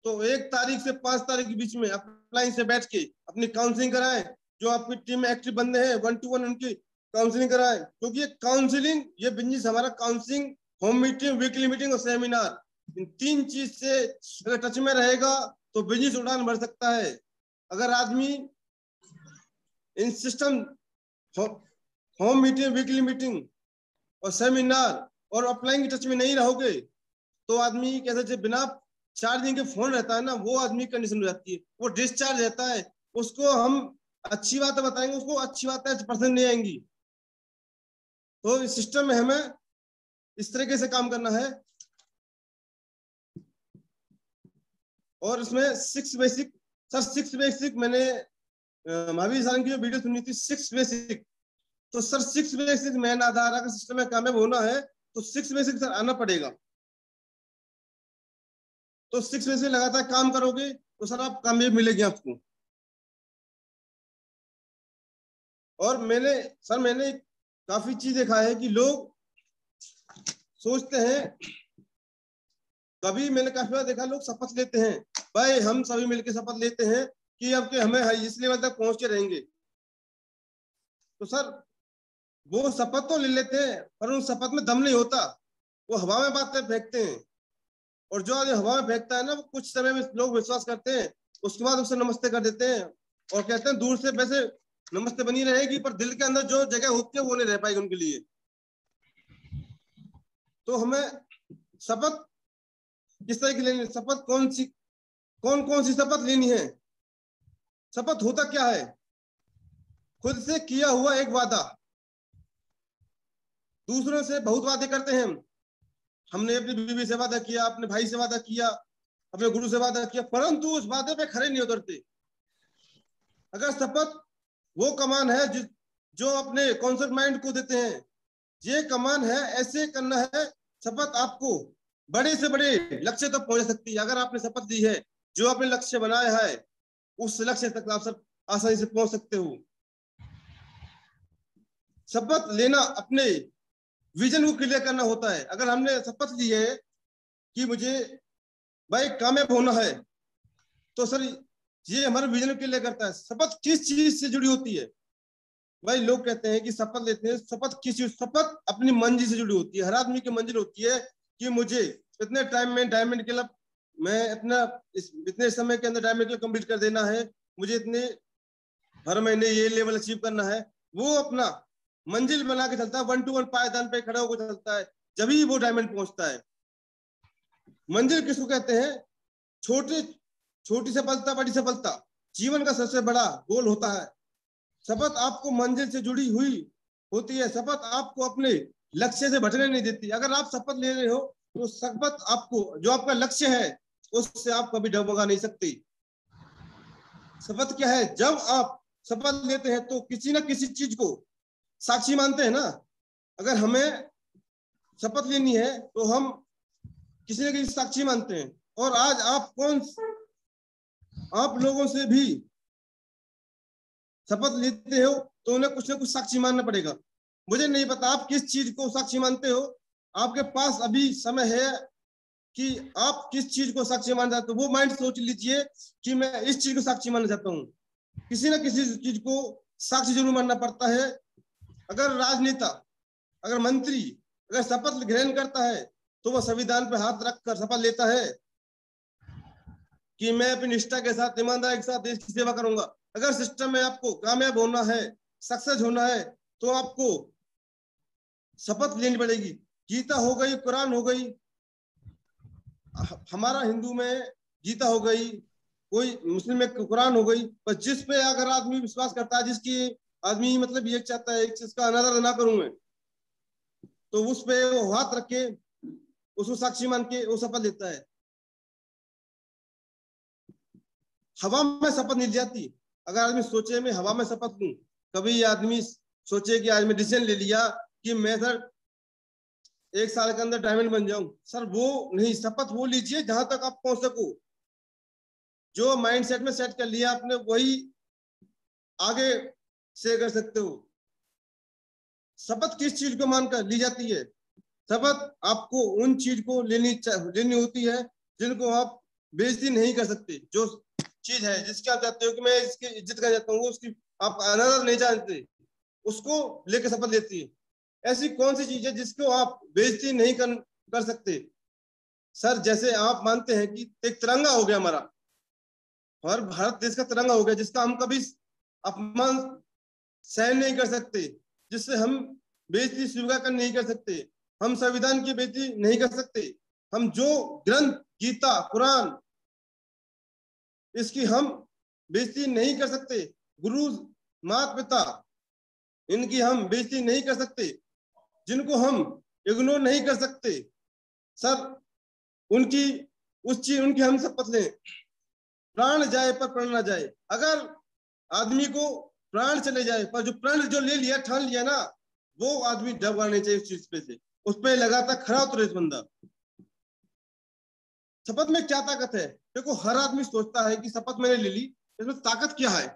तो 1 तारीख से 5 तारीख के बीच में अपलाइन से बैठ के अपनी काउंसलिंग कराएं। जो आपकी टीम में एक्टिव बंदे हैं 1 to 1 उनकी काउंसलिंग कराएं, क्योंकि ये काउंसलिंग, ये बिजनेस हमारा counselling, home meeting, weekly meeting और सेमिनार, इन 3 चीज से अगर टच में रहेगा तो बिजनेस उड़ान भर सकता है। अगर आदमी इन system, home meeting, weekly meeting और सेमिनार और अपलाइन की टच में नहीं रहोगे तो आदमी कैसे बिना चार्जिंग के फोन रहता है ना, वो आदमी कंडीशन हो जाती है, वो डिस्चार्ज रहता है। उसको हम अच्छी बातें बताएंगे, उसको अच्छी बातें पसंद नहीं आएंगी। तो इस सिस्टम में हमें इस तरीके से काम करना है। और इसमें 6 बेसिक, सर 6 बेसिक मैंने महावीर सर की जो वीडियो सुनी थी 6 बेसिक, तो सर 6 बेसिक मैन आधार, अगर सिस्टम में कामयाब होना है तो 6 बेसिक सर आना पड़ेगा। तो 6 बेसिक लगातार काम करोगे तो सर आप कामयाबी मिलेगी आपको। और मैंने काफी चीज देखा है कि लोग सोचते हैं, कभी मैंने काफी बार देखा लोग शपथ लेते हैं, भाई हम सभी मिलकर शपथ लेते हैं कि अब के हमें इस लेवल तक पहुंच के रहेंगे। तो सर वो शपथ तो ले लेते हैं पर उन शपथ में दम नहीं होता, वो हवा में बातें फेंकते हैं। और जो आदमी हवा में फेंकता है ना, वो कुछ समय में लोग विश्वास करते हैं, उसके बाद उससे नमस्ते कर देते हैं और कहते हैं दूर से वैसे नमस्ते बनी रहेगी पर दिल के अंदर जो जगह होती है वो नहीं रह पाएगी उनके लिए। तो हमें शपथ किस तरह की लेनी है, शपथ कौन कौन सी शपथ लेनी है? शपथ होता क्या है? खुद से किया हुआ एक वादा। दूसरों से बहुत वादे करते हैं हमने अपनी बीवी से वादा किया, अपने भाई से वादा किया, अपने गुरु से वादा किया, परंतु उस वादे पे खड़े नहीं उतरते। अगर शपथ वो कमान है जो अपने कॉन्सेप्ट माइंड को देते हैं, ये कमान है, ऐसे करना है, शपथ आपको बड़े से बड़े लक्ष्य तक पहुंचा सकती है। अगर आपने शपथ ली है, जो आपने लक्ष्य बनाया है, उस लक्ष्य तक आप सब आसानी से पहुंच सकते हो। शपथ लेना अपने विजन को क्लियर करना होता है। अगर हमने शपथ ली है कि मुझे भाई कामयाब होना है, तो सर ये हमारे विजन को क्लियर करता है। शपथ किस चीज से जुड़ी होती है? भाई लोग कहते हैं कि शपथ लेते हैं, शपथ किस चीज? शपथ अपनी मंजिल से जुड़ी होती है। हर आदमी की मंजिल होती है कि मुझे इतने टाइम में डायमंड क्लब, मैं अपना इतने समय के अंदर डायमंड क्लब कंप्लीट कर देना है, मुझे इतने हर महीने ये लेवल अचीव करना है। वो अपना मंजिल बना के चलता है, 1 to 1 पायदान पे खड़ा होकर चलता है, जब ही वो डायमंड पहुंचता है। मंजिल किसको कहते हैं? छोटी सफलता बड़ी सफलता जीवन का सबसे बड़ा गोल होता है। शपथ आपको मंजिल से जुड़ी हुई होती है। शपथ आपको अपने लक्ष्य से भटकने नहीं देती। अगर आप शपथ ले रहे हो तो शपथ आपको, जो आपका लक्ष्य है, उससे आप कभी डगमगा नहीं सकते। शपथ क्या है? जब आप शपथ लेते हैं तो किसी ना किसी चीज को साक्षी मानते हैं ना। अगर हमें शपथ लेनी है तो हम किसी न किसी साक्षी मानते हैं। और आज आप लोगों से भी शपथ लेते हो तो उन्हें कुछ ना कुछ साक्षी मानना पड़ेगा। मुझे नहीं पता आप किस चीज को साक्षी मानते हो, आपके पास अभी समय है कि आप किस चीज को साक्षी मानना चाहते हो। वो माइंड सोच लीजिए कि मैं इस चीज को साक्षी मानना चाहता हूँ। किसी ना किसी चीज को साक्षी जरूर मानना पड़ता है। अगर राजनेता, अगर मंत्री अगर शपथ ग्रहण करता है तो वह संविधान पे हाथ रखकर शपथ लेता है कि मैं अपनी निष्ठा के साथ, ईमानदारी के साथ देश की सेवा करूंगा। अगर सिस्टम में आपको कामयाब होना है, सक्सेस होना है, तो आपको शपथ लेनी पड़ेगी। गीता हो गई, कुरान हो गई, हमारा हिंदू में गीता हो गई, कोई मुस्लिम में कुरान हो गई, पर जिस पे अगर आदमी विश्वास करता है, जिसकी आदमी मतलब ये चाहता है कि इसका अनादर ना करूं मैं, तो उस पे वो हाथ रख के उसको साक्षी मान के वो शपथ लेता है। हवा में शपथ नहीं जाती। अगर आदमी सोचे मैं हवा में शपथ लूं, कभी आदमी सोचे कि आज मैं डिसीजन ले लिया कि मैं सर 1 साल के अंदर डायमंड बन जाऊं, सर वो नहीं। शपथ वो लीजिए जहां तक आप पहुंच सको। जो माइंडसेट में सेट कर लिया आपने, वही आगे से कर सकते हो। शपथ किस चीज को मानकर ली जाती है? शपथ आपको उन चीज को लेनी होती है जिनको आप बेइज्जती नहीं कर सकते। जो चीज है जिसके आप चाहते हो कि मैं इसकी इज्जत कर जाता हूँ, उसकी आप अनादर नहीं जानते, उसको लेकर शपथ लेती है। ऐसी कौन सी चीज है जिसको आप बेइज्जती नहीं कर सकते? सर जैसे आप मानते हैं कि एक तिरंगा हो गया हमारा, और भारत देश का तिरंगा हो गया, जिसका हम कभी अपमान सहन नहीं कर सकते, जिससे हम बेइज्जती स्वीकार कर नहीं कर सकते, हम संविधान की बेइज्जती नहीं कर सकते, हम जो ग्रंथ गीता कुरान, इसकी हम बेइज्जती नहीं कर सकते, गुरु माता पिता, इनकी हम बेइज्जती नहीं कर सकते, जिनको हम इग्नोर नहीं कर सकते। सर उनकी हम शपथ लें। प्राण जाए पर प्रण ना जाए। अगर आदमी को प्राण चले जाए पर जो प्रण जो ले लिया, ठान लिया ना, वो आदमी डबका नहीं चाहिए उस चीज पे से, उस पे लगातार खड़ा उतरे इस बंदा। शपथ में क्या ताकत है? देखो हर आदमी सोचता है कि शपथ मैंने ले ली, इसमें ताकत क्या है?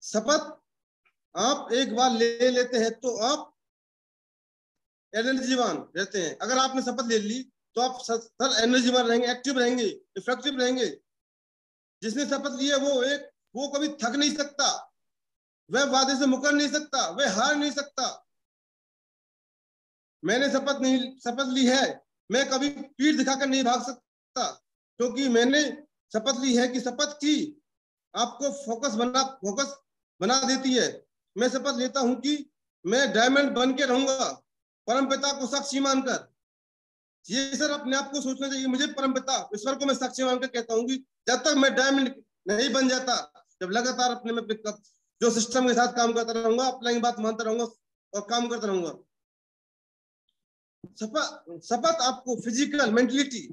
शपथ आप एक बार ले लेते हैं तो आप एनर्जीवान रहते हैं। अगर आपने शपथ ले ली तो आप सर एनर्जीवान रहेंगे, एक्टिव रहेंगे, इफेक्टिव रहेंगे। जिसने शपथ ली है वो कभी थक नहीं सकता, वह वादे से मुकर नहीं सकता, वह हार नहीं सकता। मैंने शपथ ली है, मैं कभी पीठ दिखाकर नहीं भाग सकता, क्योंकि मैंने शपथ ली है कि शपथ की आपको फोकस बना देती है। मैं शपथ लेता हूं कि मैं डायमंड बन के रहूंगा, परमपिता को साक्षी मानकर। ये सर अपने आप को सोचना चाहिए। मुझे परमपिता ईश्वर को मैं साक्षी मानकर कहता हूँ कि जब तक मैं डायमंड नहीं बन जाता, जब लगातार अपने में जो सिस्टम के साथ काम करता रहूंगा, अपनी बात मानता रहूंगा और काम करता रहूंगा। शपथ आपको फिजिकल मेंटलिटी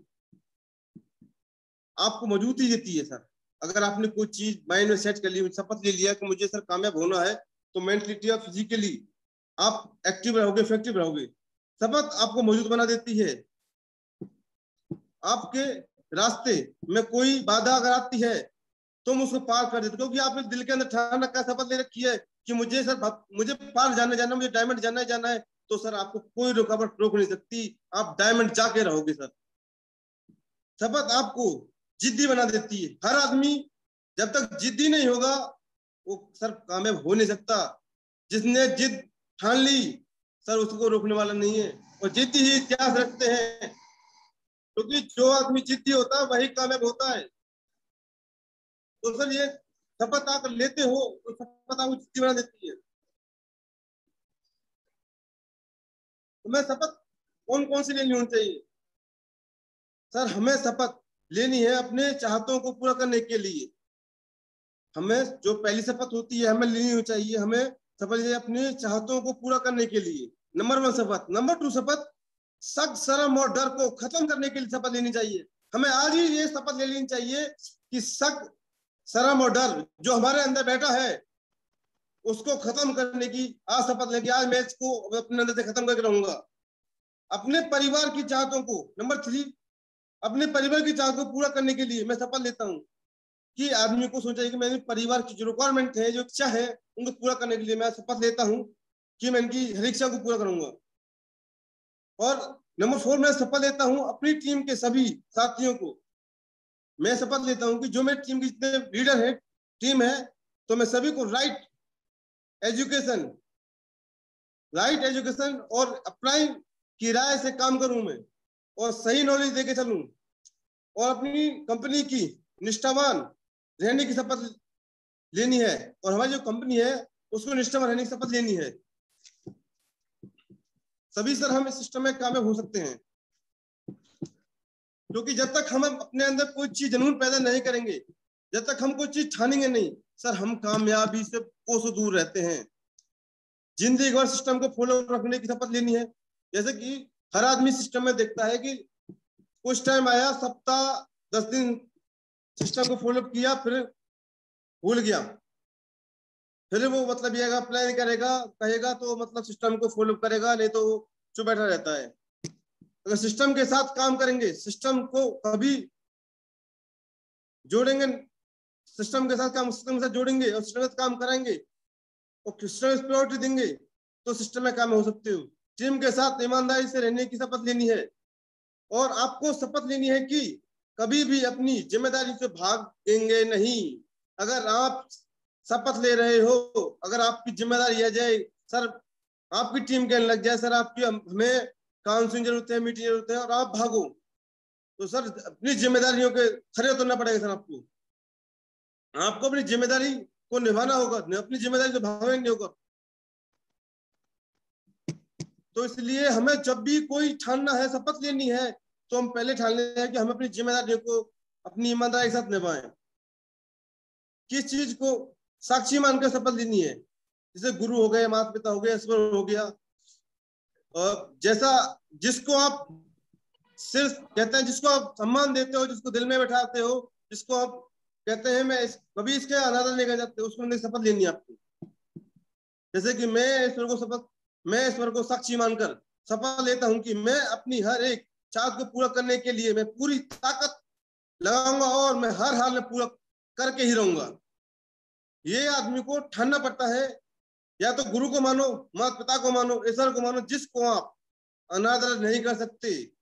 आपको मजबूती देती है सर। अगर आपने कोई चीज माइंड में सेट कर ली, शपथ ले लिया कि मुझे सर कामयाब होना है, तो मेंटलिटी और फिजिकली आप एक्टिव रहोगे, इफेक्टिव रहोगे। शपथ आपको मौजूद बना देती है। आपके रास्ते में कोई बाधा अगर आती है तुम उसको पार कर देते, क्योंकि आपने दिल के अंदर ठान रखा, शपथ ले रखी है कि मुझे पार जाना, मुझे डायमंड जाना है, तो सर आपको कोई रुकावट रोक नहीं सकती, आप डायमंड जाके रहोगे सर। शपथ आपको जिद्दी बना देती है। हर आदमी जब तक जिद्दी नहीं होगा वो सर कामयाब हो नहीं सकता। जिसने जिद ठान ली सर उसको रोकने वाला नहीं है, और जिद्दी ही इतिहास रखते हैं, क्योंकि जो आदमी जिद्दी होता है वही कामयाब होता है। तो सर ये शपथ आप लेते हो तो शपथ आपको जिद्दी बना देती है। तो मैं शपथ कौन कौन सी लेनी होनी चाहिए सर? हमें शपथ लेनी है अपने चाहतों को पूरा करने के लिए। हमें जो पहली शपथ होती है हमें लेनी चाहिए, हमें शपथ अपने चाहतों को पूरा करने के लिए। नंबर 1 शपथ। नंबर 2 शपथ शक, शर्म और डर को खत्म करने के लिए शपथ लेनी चाहिए। हमें आज ही ये शपथ ले लेनी चाहिए कि शक, शर्म और डर जो हमारे अंदर बैठा है उसको खत्म करने की आज शपथ लेके आज मैं इसको अपने अंदर से खत्म करके रहूंगा। अपने परिवार की चाहतों को, नंबर 3, अपने परिवार की चाहतों को पूरा करने के लिए मैं शपथ लेता हूँ कि आदमी को सोचना चाहिए कि मेरे परिवार की जो रिक्वायरमेंट है, जो इच्छा है, उनको पूरा करने के लिए मैं शपथ लेता हूँ कि मैं इनकी हर इच्छा को पूरा करूंगा। और नंबर 4 मैं शपथ लेता हूँ अपनी टीम के सभी साथियों को। मैं शपथ लेता हूँ कि जो मेरी टीम के जितने लीडर है, टीम है, तो मैं सभी को राइट एजुकेशन और अप्लाई की राय से काम करूं मैं, और सही नॉलेज देके चलूं, और अपनी कंपनी की निष्ठावान रहने की शपथ लेनी है, और हमारी जो कंपनी है उसको निष्ठावान रहने की शपथ लेनी है। सभी सर हम इस सिस्टम में कामयाब हो सकते हैं, क्योंकि जब तक हम अपने अंदर कोई चीज जुनून पैदा नहीं करेंगे, जब तक हम कोई चीज ठानेंगे नहीं सर, हम कामयाबी से कोसों दूर रहते हैं। जिंदगी भर सिस्टम को फॉलो रखने की शपथ लेनी है। जैसे कि हर आदमी सिस्टम में देखता है कि कुछ टाइम आया, सप्ताह 10 दिन सिस्टम को फॉलो किया, फिर भूल गया, फिर वो मतलब ये अप्लाई करेगा, कहेगा तो मतलब सिस्टम को फॉलो करेगा, नहीं तो चुप बैठा रहता है। अगर सिस्टम के साथ काम करेंगे, सिस्टम को कभी जोड़ेंगे, सिस्टम के साथ जोड़ेंगे और सिस्टम के साथ काम करेंगे और सिस्टम में प्रायोरिटी देंगे तो सिस्टम में काम हो सकते हो। टीम के साथ ईमानदारी से रहने की शपथ लेनी है, और आपको शपथ लेनी है कि कभी भी अपनी जिम्मेदारी से भागेंगे नहीं। अगर आप शपथ ले रहे हो, अगर आपकी जिम्मेदारी है जाए सर, आपकी टीम कहने लग जाए सर आपकी हमें काउंसलिंग जरूरत है, मीटिंग जरूरत है, और आप भागो, तो सर अपनी जिम्मेदारियों के खड़े उतरना पड़ेगा सर। आपको अपनी जिम्मेदारी को निभाना होगा, अपनी जिम्मेदारी से भागना नहीं होगा। तो इसलिए हमें जब भी कोई ठानना है, शपथ लेनी है, तो हम पहले ठान लें कि हम अपनी जिम्मेदारियों को अपनी ईमानदारी के साथ निभाएं। किस चीज को साक्षी मानकर शपथ लेनी है, जैसे गुरु हो गए, माता पिता हो गए, ईश्वर हो गया, और जैसा जिसको आप सिर्फ कहते हैं, जिसको आप सम्मान देते हो, जिसको दिल में बैठाते हो, जिसको आप कहते हैं मैं कभी इसके अनादर नहीं कर जाते, उसको शपथ लेनी है आपको। जैसे कि मैं ईश्वर को साक्षी मानकर शपथ लेता हूं कि मैं अपनी हर एक चाहत को पूरा करने के लिए मैं पूरी ताकत लगाऊंगा और मैं हर हाल में पूरा करके ही रहूंगा। ये आदमी को ठानना पड़ता है, या तो गुरु को मानो, माता पिता को मानो, ईश्वर को मानो, जिसको आप अनादर नहीं कर सकते,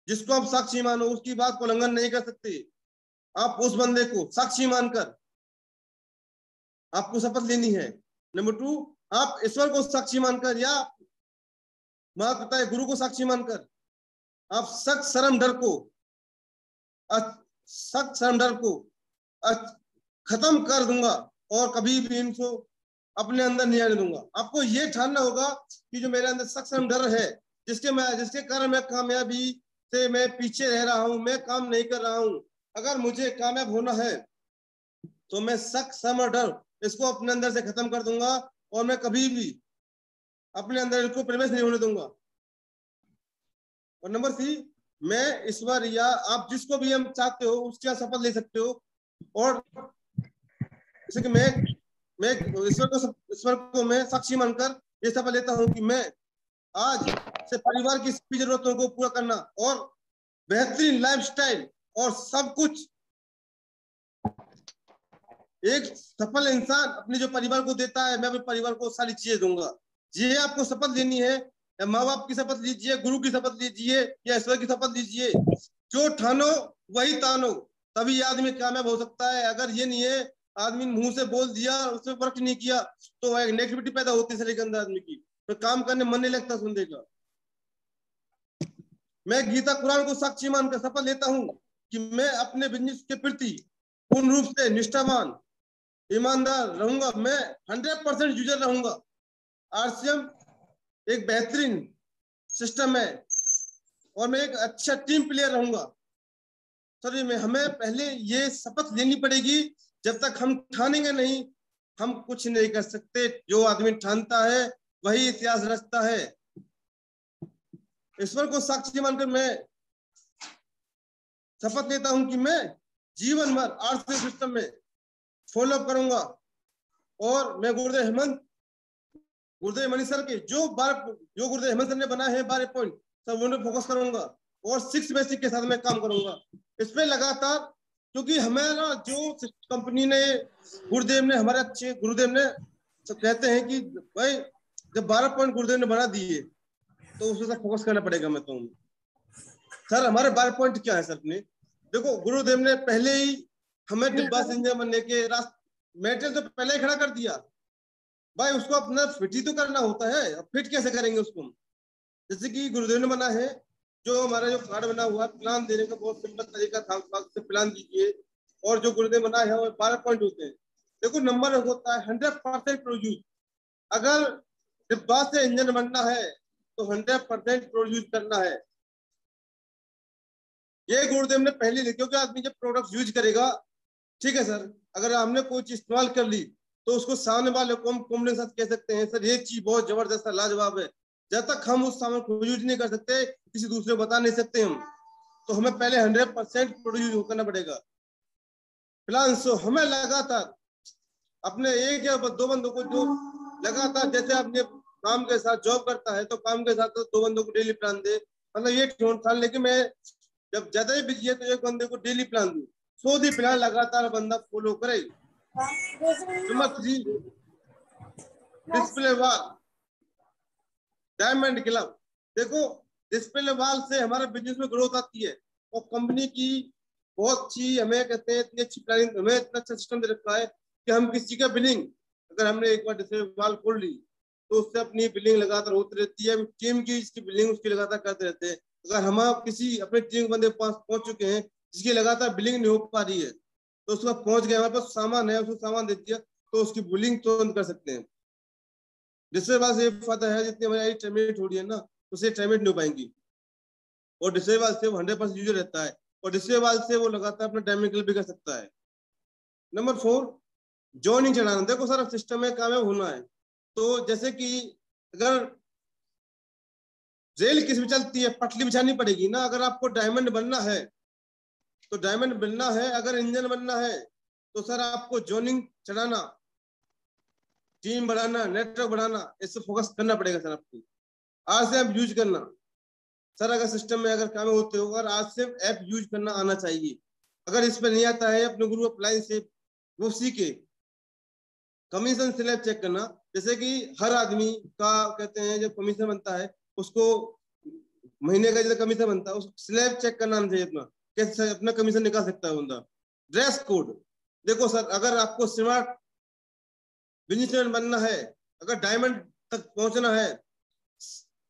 जिसको आप साक्षी मानो, उसकी बात को उल्लंघन नहीं कर सकते, आप उस बंदे को साक्षी मानकर आपको शपथ लेनी है। नंबर 2, आप ईश्वर को साक्षी मानकर या माता पिता गुरु को साक्षी मानकर आप सख्त शर्म डर को खत्म कर दूंगा और कभी भी इनको अपने अंदर नहीं आने दूंगा। आपको ये ठानना होगा कि जो मेरे अंदर सख्त शर्म डर है, जिसके कारण मैं कामयाबी से मैं पीछे रह रहा हूं, मैं काम नहीं कर रहा हूं, अगर मुझे कामयाब होना है तो मैं सख्त शर्म और डर इसको अपने अंदर से खत्म कर दूंगा और मैं कभी भी अपने अंदर इसको प्रवेश नहीं होने दूंगा। और नंबर 3, मैं ईश्वर या आप जिसको भी हम चाहते हो उसका शपथ ले सकते हो। और जैसे कि मैं ईश्वर को मैं साक्षी मानकर ये शपथ लेता हूं कि मैं आज से परिवार की सभी जरूरतों को पूरा करना और बेहतरीन लाइफस्टाइल और सब कुछ एक सफल इंसान अपने जो परिवार को देता है, मैं अपने परिवार को सारी चीजें दूंगा। ये आपको शपथ लेनी है, या माँ बाप की शपथ लीजिए, गुरु की शपथ लीजिए या ईश्वर की शपथ लीजिए, जो ठानो वही तानो, तभी आदमी कामयाब हो सकता है। अगर ये नहीं है, आदमी मुंह से बोल दिया, उससे वर्क नहीं किया, तो एक नेगेटिविटी पैदा होती है शरीर के अंदर आदमी की, तो काम करने मन नहीं लगता सुनने का। मैं गीता कुरान को साक्षी मानकर शपथ लेता हूं कि मैं अपने बिजनेस के प्रति पूर्ण रूप से निष्ठावान ईमानदार रहूंगा, मैं 100% यूजर रहूंगा। आरसीएम एक बेहतरीन सिस्टम है और मैं एक अच्छा टीम प्लेयर रहूंगा। सर में हमें पहले ये शपथ लेनी पड़ेगी, जब तक हम ठानेंगे नहीं हम कुछ नहीं कर सकते। जो आदमी ठानता है वही इतिहास रचता है। ईश्वर को साक्षी मानकर मैं शपथ लेता हूं कि मैं जीवन भर आरसीएम सिस्टम में फॉलो अप करूंगा और मैं गुरुदेव मणि सर के जो गुरुदेव हेमंत सर ने बनाए हैं 12 पॉइंट, सब उन पर फोकस करूंगा और 6 बेसिक के साथ मैं काम करूंगा इस पे लगातार। क्योंकि हमारा जो कंपनी ने गुरुदेव ने हमारे अच्छे गुरुदेव ने सब कहते हैं कि भाई जब 12 पॉइंट गुरुदेव ने बना दिए तो उस पर फोकस करना पड़ेगा। मैं तो सर हमारे 12 पॉइंट क्या है सर? अपने देखो गुरुदेव ने पहले ही हमें डिब्बा से इंजन बनने के मेटेरियल तो पहले ही खड़ा कर दिया भाई, उसको अपना फिट ही तो करना होता है। अब फिट कैसे करेंगे उसको? जैसे कि गुरुदेव ने बना है, जो हमारा जो कार्ड बना हुआ प्लान देने का बहुत सिंपल तरीका था, से प्लान दीजिए और जो गुरुदेव बना है वो 12 पॉइंट होते हैं। देखो नंबर होता है 100% प्रोड्यूस। अगर डिब्बा से इंजन बनना है तो 100% प्रोड्यूस करना है। ये गुरुदेव ने पहले लिखा, क्योंकि आदमी जब प्रोडक्ट यूज करेगा, ठीक है सर, अगर हमने कोई चीज इस्तेमाल कर ली तो उसको सामने वाले को हम कॉन्फिडेंस के साथ कह सकते हैं सर ये चीज बहुत जबरदस्त है, लाजवाब है। जब तक हम उस सामान को यूज नहीं कर सकते, किसी दूसरे को बता नहीं सकते हम, तो हमें पहले 100% प्रोड्यूस करना पड़ेगा। प्लान सो हमें लगातार अपने एक या 2 बंदों को जो लगातार, जैसे अपने काम के साथ जॉब करता है तो काम के साथ तो 2 बंदों को डेली प्लान दे, मतलब ये ठान ले कि मैं जब ज्यादा ही बिजी है तो एक बंदे को डेली प्लान दूं, 100 दिन प्लान लगातार बंदा फॉलो करेगा। Number 3, display wall diamond club. देखो डिस्प्ले वॉल से हमारे बिजनेस में ग्रोथ आती है और कंपनी की बहुत अच्छी, हमें कहते हैं इतनी अच्छी प्लानिंग, हमें इतना अच्छा सिस्टम दे रखा है कि हम किसी का बिलिंग, अगर हमने एक बार डिस्प्ले वॉल खोल ली तो उससे अपनी बिलिंग लगातार होती रहती है। टीम की इसकी बिलिंग उसकी लगातार करते रहते हैं। अगर हम किसी अपने टीम बंदे पास पहुंच चुके हैं जिसकी लगातार बिलिंग नहीं हो पा रही है, तो उसका पहुंच गया, हमारे पास सामान है, उसको सामान दे दिया तो उसकी बिलिंग तुरंत कर सकते हैं। डिस्प्ले वॉल से फायदा है, जितनी हमारी टर्मिनेट हो रही है ना, उसे टर्मिनेट नहीं हो पाएंगी। और डिस्प्ले वॉल से वो 100% यूजर रहता है और डिस्प्ले वॉल से वो लगातार अपना डायमंड भी कर सकता है। नंबर 4, जॉइनिंग चढ़ाना। देखो सर सिस्टम में कामयाब होना है तो जैसे कि अगर रेल किस में चलती है, पटली बिछानी पड़ेगी ना। अगर आपको डायमंड बनना है तो डायमंड बनना है, अगर इंजन बनना है तो सर आपको जॉइनिंग चढ़ाना, टीम बढ़ाना, नेटवर्क बढ़ाना, इससे फोकस करना पड़ेगा सर आपको। आज से आप यूज करना सर, अगर सिस्टम में अगर काम होते हो, अगर आज से ऐप यूज करना आना चाहिए। अगर इस पर नहीं आता है, अपने गुरु अपलाइन से वो सीखे कमीशन स्लैब चेक करना, जैसे कि हर आदमी का कहते हैं जब कमीशन बनता है उसको महीने का जैसे कमीशन बनता है उस स्लैब चेक करना आना चाहिए अपना, कैसे अपना कमीशन निकाल सकता है बंदा। ड्रेस कोड, देखो सर अगर आपको स्मार्ट बिजनेसमैन बनना है, अगर डायमंड तक पहुंचना है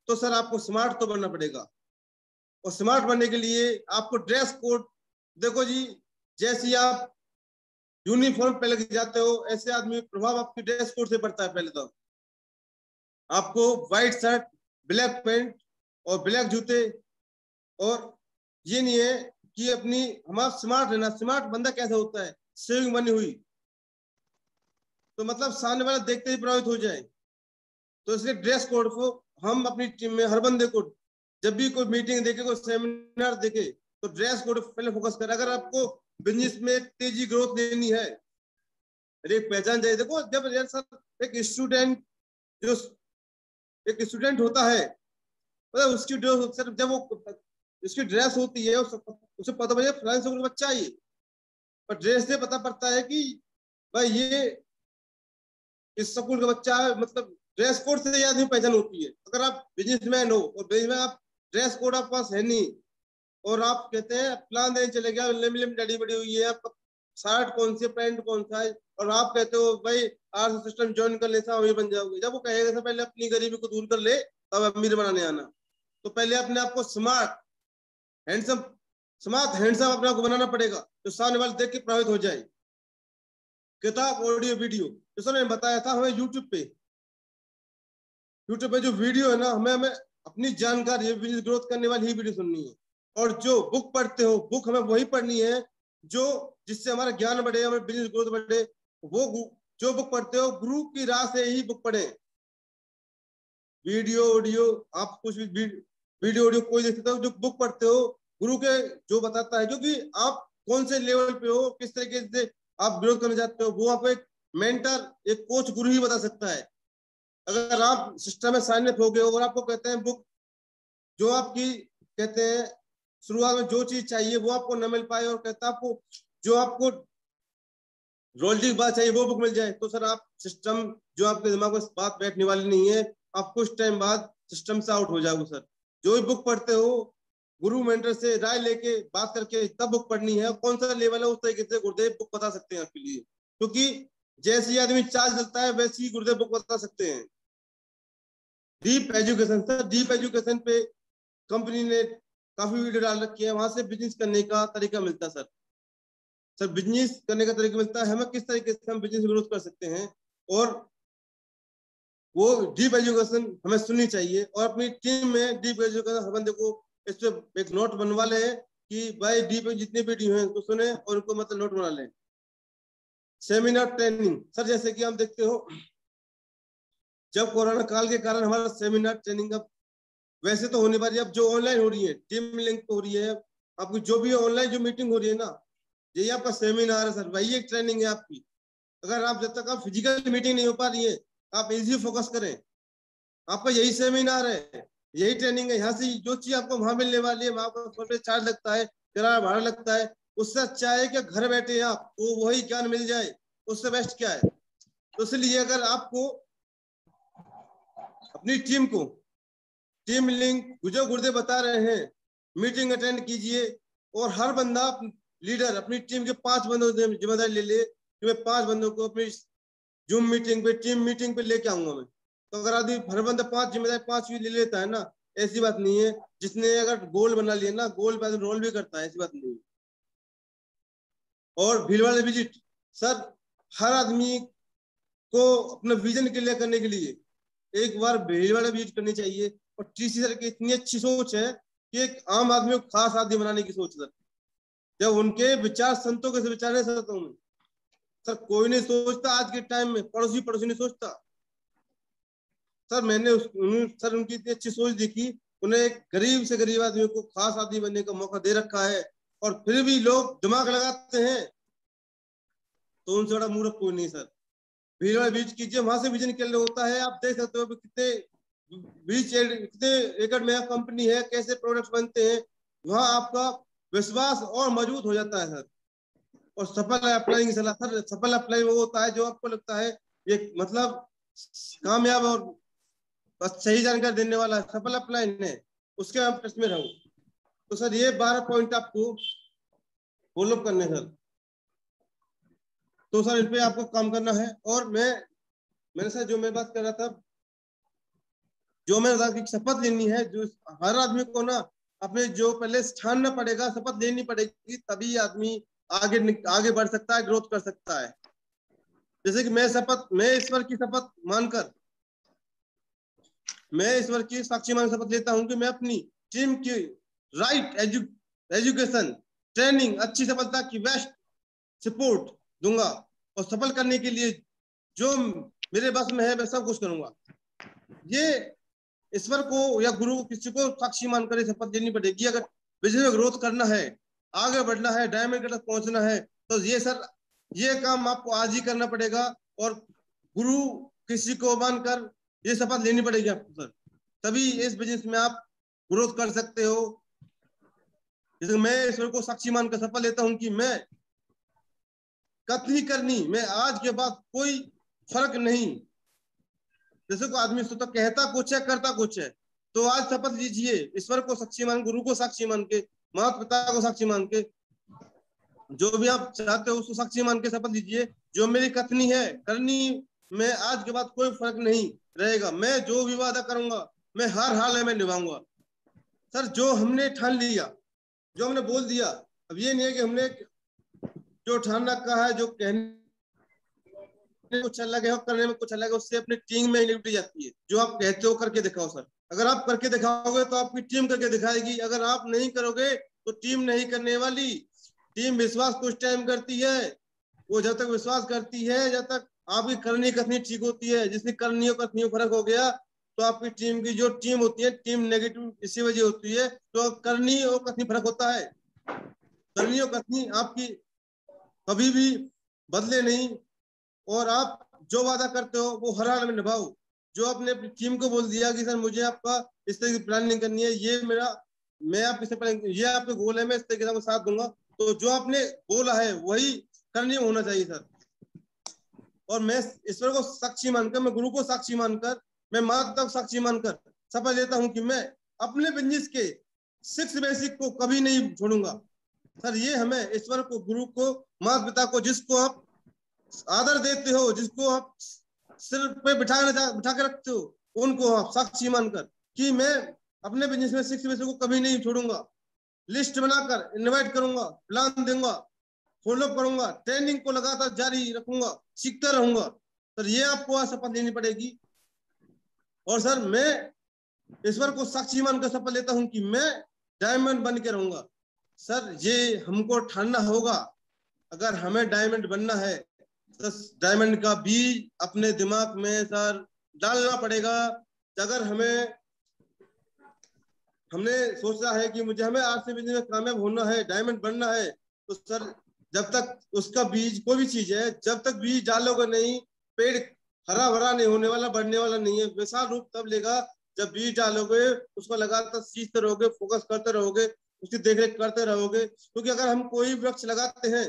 तो सर आपको स्मार्ट तो बनना पड़ेगा, और स्मार्ट बनने के लिए आपको ड्रेस कोड, देखो जी जैसे आप यूनिफॉर्म पहन के जाते हो ऐसे आदमी प्रभाव आपकी ड्रेस कोड से पड़ता है। पहले तो आपको व्हाइट शर्ट, ब्लैक पैंट और ब्लैक जूते, और ये नहीं है कि अपनी हमारा स्मार्ट रहना। स्मार्ट बंदा कैसा होता है, सेविंग बनी हुई, तो मतलब सामने वाला देखते ही प्रभावित हो जाए। तो इसलिए ड्रेस कोड को हम अपनी टीम में हर बंदे को जब भी कोई मीटिंग देखे, कोई सेमिनार देखे, तो ड्रेस कोड पहले फोकस करें। अगर आपको बिजनेस में तेजी ग्रोथ लेनी है, एक पहचान चाहिए। देखो जब सर एक स्टूडेंट होता है, मतलब उसकी ड्रेस सर जब वो उसकी ड्रेस होती है उसे पता पड़े फलाने स्कूल का बच्चा है, पर ड्रेस से पता पड़ता है कि भाई ये इस स्कूल का बच्चा है, मतलब ड्रेस कोड से ये आदमी पहचान होती है। अगर आप बिजनेसमैन हो और बिजनेसमैन आप ड्रेस कोड आपके पास है नहीं, और आप कहते हैं प्लान देने चले गया, लिम डैडी बड़ी हुई है, आपका शर्ट कौन सी, पैंट कौन सा है, और आप कहते हो भाई आर्ट्स सिस्टम ज्वाइन कर लेता अमीर बन जाओगे। जब वो कहेगा था पहले अपनी गरीबी को दूर कर ले तब अमीर बनाने आना। तो पहले अपने आप को स्मार्ट हैंडसम अपने आप को बनाना पड़ेगा, तो सामने वाले देख के प्रभावित हो जाए। किताब, ऑडियो, वीडियो, तो सर मैंने बताया था हमें यूट्यूब पे जो वीडियो है ना, हमें अपनी जानकारी बिजनेस ग्रोथ करने वाली ही वीडियो सुननी है। और जो बुक पढ़ते हो, बुक हमें वही पढ़नी है जो जिससे हमारा ज्ञान बढ़े, हमारे बिजनेस ग्रोथ बढ़े। वो जो बुक पढ़ते हो गुरु की राह से ही बुक पढ़े। वीडियो ऑडियो आप कुछ भी वीडियो ऑडियो कोई देख सकते हो, जो बुक पढ़ते हो गुरु के जो बताता है, क्योंकि आप कौन से लेवल पे हो, किस तरीके से आप ग्रोथ करना चाहते हो, वो आपको एक मेंटर, एक कोच, गुरु ही बता सकता है। अगर आप सिस्टम में साइन अप हो गए और आपको कहते हैं बुक जो आपकी कहते हैं शुरुआत में जो चीज चाहिए वो आपको न मिल पाए, और कहता है आपको जो आपको रोल्डिंग बात चाहिए वो बुक मिल जाए, तो सर आप सिस्टम जो आपके दिमाग में बात बैठने वाली नहीं है, आप कुछ टाइम बाद सिस्टम से आउट हो जाओगे। सर जो भी बुक पढ़ते हो गुरु मेंटर से राय लेके बात करके तब बुक पढ़नी है। कौन सा लेवल है उस तरीके से गुरुदेव बुक बता सकते हैं आपके लिए, क्योंकि जैसे आदमी चार्ज चलता है वैसे ही गुरुदेव बुक बता सकते हैं। Deep education, sir deep education पे कंपनी ने काफी वीडियो डाल रखी है, वहां से बिजनेस करने का तरीका मिलता है। सर बिजनेस करने का तरीका मिलता है, हमें किस तरीके से हम बिजनेस ग्रोथ कर सकते हैं, और वो डीप एजुकेशन हमें सुननी चाहिए। और अपनी टीम में डीप एजुकेशन हर बंदे को इस पे एक नोट बनवा ले कि भाई डीप जितने वीडियो हैं तो सुने और उनको मतलब नोट बना लें। सेमिनार ट्रेनिंग, सर जैसे कि हम देखते हो जब कोरोना काल के कारण हमारा सेमिनार ट्रेनिंग अब वैसे तो होने वाली, अब जो ऑनलाइन हो रही है, टीम लिंक हो रही है, आपको जो भी ऑनलाइन जो मीटिंग हो रही है ना, यही आपका सेमिनार है सर, वही एक ट्रेनिंग है आपकी। अगर आप जब तक आप फिजिकल मीटिंग नहीं हो पा रही है, आप इजी फोकस करें, आपका यही सेमिनार है, यही ट्रेनिंग है। यहाँ से जो चीज आपको वहां मिलने वाली है, वहां पर चार्ज लगता है, किराया भाड़ा लगता है, उससे अच्छा है कि घर बैठे आप तो वही ज्ञान मिल जाए, उससे बेस्ट क्या है। तो इसलिए अगर आपको अपनी टीम लिंक जो गुरुदेव बता रहे हैं, मीटिंग अटेंड कीजिए, और हर बंदा लीडर अपनी टीम के 5 बंदों की जिम्मेदारी ले ले कि मैं 5 बंदों को अपनी जूम मीटिंग पे, टीम मीटिंग पे लेके आऊंगा मैं। तो अगर आदमी हर बंदा 5 जिम्मेदारी 5 भी ले लेता है ना, ऐसी बात नहीं है। जिसने अगर गोल बना लिया ना, गोल पे रोल भी करता है, ऐसी बात नहीं है। और भीड़ वाले विजिट, सर हर आदमी को अपना विजन क्लियर करने के लिए एक बार भीड़ वाला विजिट करनी चाहिए। और टीसी सर की इतनी अच्छी सोच है कि एक आम आदमी को खास आदमी बनाने की सोच सर, जब उनके विचार संतों के विचार सर कोई नहीं सोचता आज के टाइम में, पड़ोसी नहीं सोचता। सर मैंने सर उनकी इतनी अच्छी सोच देखी, उन्हें एक गरीब से गरीब आदमी को खास आदमी बनने का मौका दे रखा है, और फिर भी लोग दिमाग लगाते हैं, तो उनसे बड़ा मूर्ख कोई नहीं सर। भीड़ वाला बीज कीजिए, वहां से विजन के लिए होता है। आप देख सकते हो कितने कितने एकड़ में कंपनी है, कैसे प्रोडक्ट बनते हैं, वहां आपका विश्वास और मजबूत हो जाता है सर। और सफल अप्लाइंग सलाह, सर सफल अप्लाई वो होता है जो आपको लगता है ये मतलब कामयाब और बस सही जानकारी देने वाला सफल अपलाइन है, उसके आप टच में रहूं। तो सर ये 12 पॉइंट आपको फॉलो करने सर। तो सर इन पे आपको काम करना है। और मैंने सर जो मैं बात कर रहा था, जो मैंने कहा कि शपथ लेनी है, जो हर आदमी को ना अपने जो पहले ठानना पड़ेगा, शपथ लेनी पड़ेगी, तभी आदमी आगे बढ़ सकता है, ग्रोथ कर सकता है। जैसे कि मैं ईश्वर की शपथ मानकर, मैं ईश्वर की साक्षी मान शपथ लेता हूं कि मैं अपनी टीम की राइट एजुकेशन, ट्रेनिंग, अच्छी सफलता की बेस्ट सपोर्ट दूंगा और सफल करने के लिए जो मेरे बस में है मैं सब कुछ करूंगा। ये ईश्वर को या गुरु को, किसी को साक्षी मानकर शपथ लेनी पड़ेगी। अगर बिजनेस में ग्रोथ करना है, आगे बढ़ना है, डायमंड तक पहुंचना है, तो ये सर ये काम आपको आज ही करना पड़ेगा और गुरु किसी को मानकर ये शपथ लेनी पड़ेगी आपको सर, तभी इस बिजनेस में आप ग्रोथ कर सकते हो। जैसे मैं ईश्वर को साक्षी मानकर शपथ लेता हूं कि मैं कथनी करनी में आज के बाद कोई फर्क नहीं। जैसे को आदमी तो कहता कुछ है, करता कुछ है, तो आज शपथ लीजिए ईश्वर को साक्षी मान, गुरु को साक्षी मान के, माता पिता को साक्षी मान के, जो भी आप चाहते हो उसको साक्षी मान के शपथ लीजिए, जो मेरी कथनी है करनी में आज के बाद कोई फर्क नहीं रहेगा। मैं जो भी वादा करूंगा मैं हर हाल में निभाऊंगा। सर जो हमने ठान लिया, जो हमने बोल दिया, अब ये नहीं है कि हमने जो ठान रखा है, जो कहने कुछ अलग है और करने में कुछ अलग है, उससे अपनी टीम में निपटी जाती है। जो आप कहते हो करके दिखाओ सर। अगर आप करके दिखाओगे तो आपकी टीम करके दिखाएगी, अगर आप नहीं करोगे तो टीम नहीं करने वाली। टीम विश्वास कुछ टाइम करती है, वो जब तक विश्वास करती है, जब तक आपकी करनी कथनी ठीक होती है। जिसकी करनी और कथनी फर्क हो गया तो आपकी टीम की जो टीम होती है, टीम नेगेटिव इसी वजह होती है। तो करनी और कथनी फर्क होता है। करनी और कथनी आपकी कभी भी बदले नहीं, और आप जो वादा करते हो वो हर हाल में निभाओ। जो आपने अपनी टीम को बोल दिया कि सर मुझे आपका इस तरह की प्लानिंग करनी है, ये मेरा, मैं आपके ये आपके गोल है, मैं इस तरीके से साथ दूंगा, तो जो आपने बोला है वही करनी होना चाहिए सर। और मैं ईश्वर को साक्षी मानकर, मैं गुरु को साक्षी मानकर, मैं माता को साक्षी मानकर शपथ लेता हूं कि मैं अपने बिजनेस के 6 बेसिक को कभी नहीं छोड़ूंगा। सर ये हमें ईश्वर को, गुरु को, माता पिता को, जिसको आप आदर देते हो, जिसको आप सिर पे बिठा के रखते हो, उनको आप साक्षी मानकर कि मैं अपने बिजनेस में 6 बेसिक को कभी नहीं छोड़ूंगा। लिस्ट बनाकर इनवाइट करूंगा, प्लान दूंगा, फॉलो करूंगा, ट्रेनिंग को लगातार जारी रखूंगा, सीखता रहूंगा। सर ये आपको आज शपथ लेनी पड़ेगी। और सर मैं ईश्वर को साक्षी मानकर शपथ लेता हूं कि मैं डायमंड बन के रहूंगा। सर ये हमको ठानना होगा। अगर हमें डायमंड बनना है तो डायमंड का बीज अपने दिमाग में सर डालना पड़ेगा। अगर हमने सोचा है कि हमें आरसी बिजनेस में कामयाब होना है, डायमंड बनना है, तो सर जब तक उसका बीज, कोई भी चीज है, जब तक बीज डालोगे नहीं, पेड़ हरा भरा नहीं होने वाला, बढ़ने वाला नहीं है। विशाल रूप तब लेगा जब बीज डालोगे, उसको लगातार सींचते रहोगे, फोकस करते रहोगे, उसकी देखरेख करते रहोगे। क्योंकि अगर हम कोई वृक्ष लगाते हैं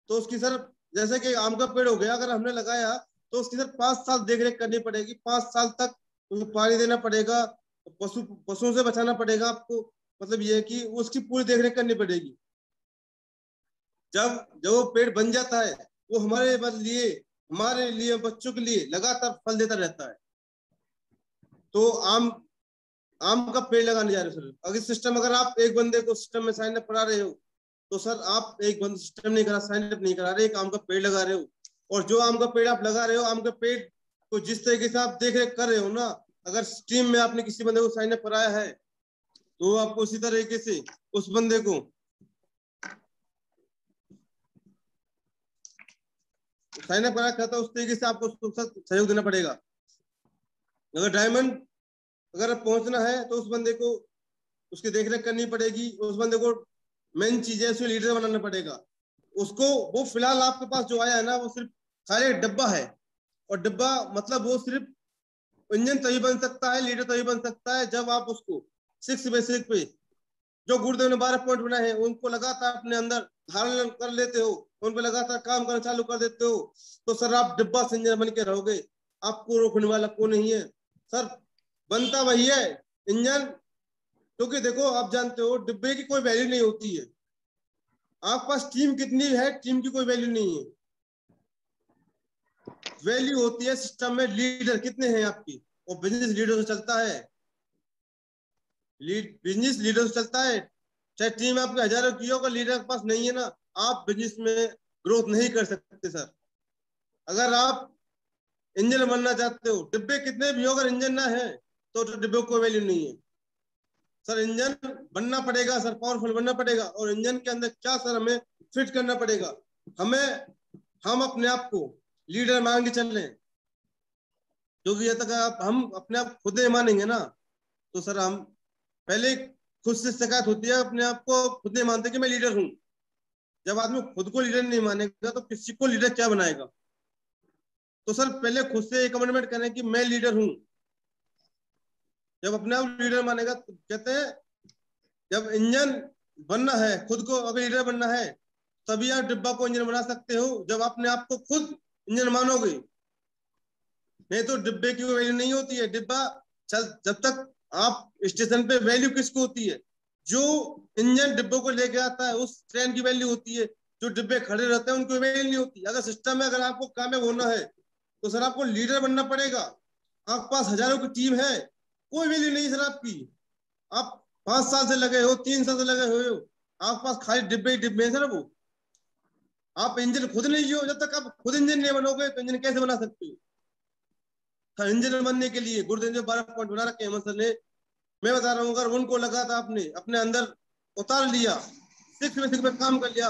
तो उसकी सर, जैसे कि आम का पेड़ हो गया, अगर हमने लगाया तो उसकी सर 5 साल देखरेख करनी पड़ेगी। 5 साल तक उसको पानी देना पड़ेगा, पशुओं से बचाना पड़ेगा आपको। मतलब ये है कि उसकी पूरी देखरेख करनी पड़ेगी। जब वो पेड़ बन जाता है, वो हमारे लिए बच्चों के लिए लगातार फल देता रहता है। तो आम का पेड़ लगाने जा रहे हो सर, अगर सिस्टम, अगर आप एक बंदे को सिस्टम में साइन अप करा रहे हो, तो सर आप एक बंदे सिस्टम नहीं करा, साइन अप नहीं करा रहे, एक आम का पेड़ लगा रहे हो। और जो आम का पेड़ आप लगा रहे हो, आम का पेड़ को जिस तरीके से आप देख रेख कर रहे हो ना, अगर टीम में आपने किसी बंदे को साइन अप कराया है तो आपको उसी तरीके से उस बंदे को साइन अप करा था, उस तरीके से आपको उसको सहयोग देना पड़ेगा। अगर डायमंड अगर पहुंचना है तो उस बंदे को उसकी देखरेख करनी पड़ेगी। उस बंदे को मेन चीज है, उसको लीडर बनाना पड़ेगा उसको। वो फिलहाल आपके पास जो आया है ना, वो सिर्फ खाली डब्बा है। और डब्बा मतलब वो सिर्फ इंजन तभी बन सकता है, लीडर तभी बन सकता है जब आप उसको 6 बेसिक पे जो गुरुदेव ने 12 पॉइंट बनाए हैं उनको लगातार अपने अंदर धारण कर लेते हो, उन पर लगातार काम करना चालू कर देते हो, तो सर आप डिब्बा से इंजन बन के रहोगे, आपको रोकने वाला कोई नहीं है। सर बनता वही है इंजन, क्योंकि देखो आप जानते हो डिब्बे की कोई वैल्यू नहीं होती है। आपके पास टीम कितनी है, टीम की कोई वैल्यू नहीं है। वैल्यू होती है सिस्टम में लीडर कितने हैं आपकी, और बिजनेस लीडर से चलता है। बिजनेस लीडर से चलता है। चाहे टीम आपके हजारों की हो, अगर लीडर के पास नहीं है ना, आप बिजनेस में ग्रोथ नहीं कर सकते सर। अगर आप इंजन बनना चाहते हो, डिब्बे कितने भी हो, अगर इंजन ना है तो डिब्बे को वैल्यू नहीं है सर। इंजन बनना पड़ेगा सर, पावरफुल बनना पड़ेगा। और इंजन के अंदर क्या सर हमें फिट करना पड़ेगा, हम अपने आप को लीडर मान के चल रहे हैं, क्योंकि जब तक हम अपने आप खुद नहीं मानेंगे ना, तो सर हम पहले खुद से शिकायत होती है, अपने आप को खुद नहीं मानते कि मैं लीडर हूं। जब आदमी खुद को लीडर नहीं मानेगा तो किसी को लीडर क्या बनाएगा। तो सर पहले खुद से एक कमिटमेंट करें कि मैं लीडर हूं। जब अपने आप लीडर मानेगा तो कहते हैं जब इंजन बनना है, खुद को अगर लीडर बनना है, तभी आप डिब्बा को इंजन बना सकते हो, जब अपने आप को खुद इंजन मानोगे। नहीं तो डिब्बे की वैल्यू नहीं होती है। डिब्बा चल जब तक आप स्टेशन पे, वैल्यू किसको होती है, जो इंजन डिब्बों को लेके आता है उस ट्रेन की वैल्यू होती है। जो डिब्बे खड़े रहते हैं उनकी वैल्यू नहीं होती। अगर सिस्टम में अगर आपको कामयाब होना है तो सर आपको लीडर बनना पड़ेगा। आपके पास हजारों की टीम है, कोई वैल्यू नहीं सर आपकी। आप 5 साल से लगे हो, 3 साल से लगे हो, आपके पास खाली डिब्बे ही डिब्बे हैं सर। वो आप इंजन खुद नहीं हो, जब तक आप खुद इंजन नहीं बनोगे तो इंजन कैसे बना सकते हो। इंजन बनने के लिए गुरुदेव ने 12 पॉइंट बना रखे हैं सर ने। मैं बता रहा हूँ, अगर उनको लगा था आपने अपने अंदर उतार लिया, 6 में काम कर लिया,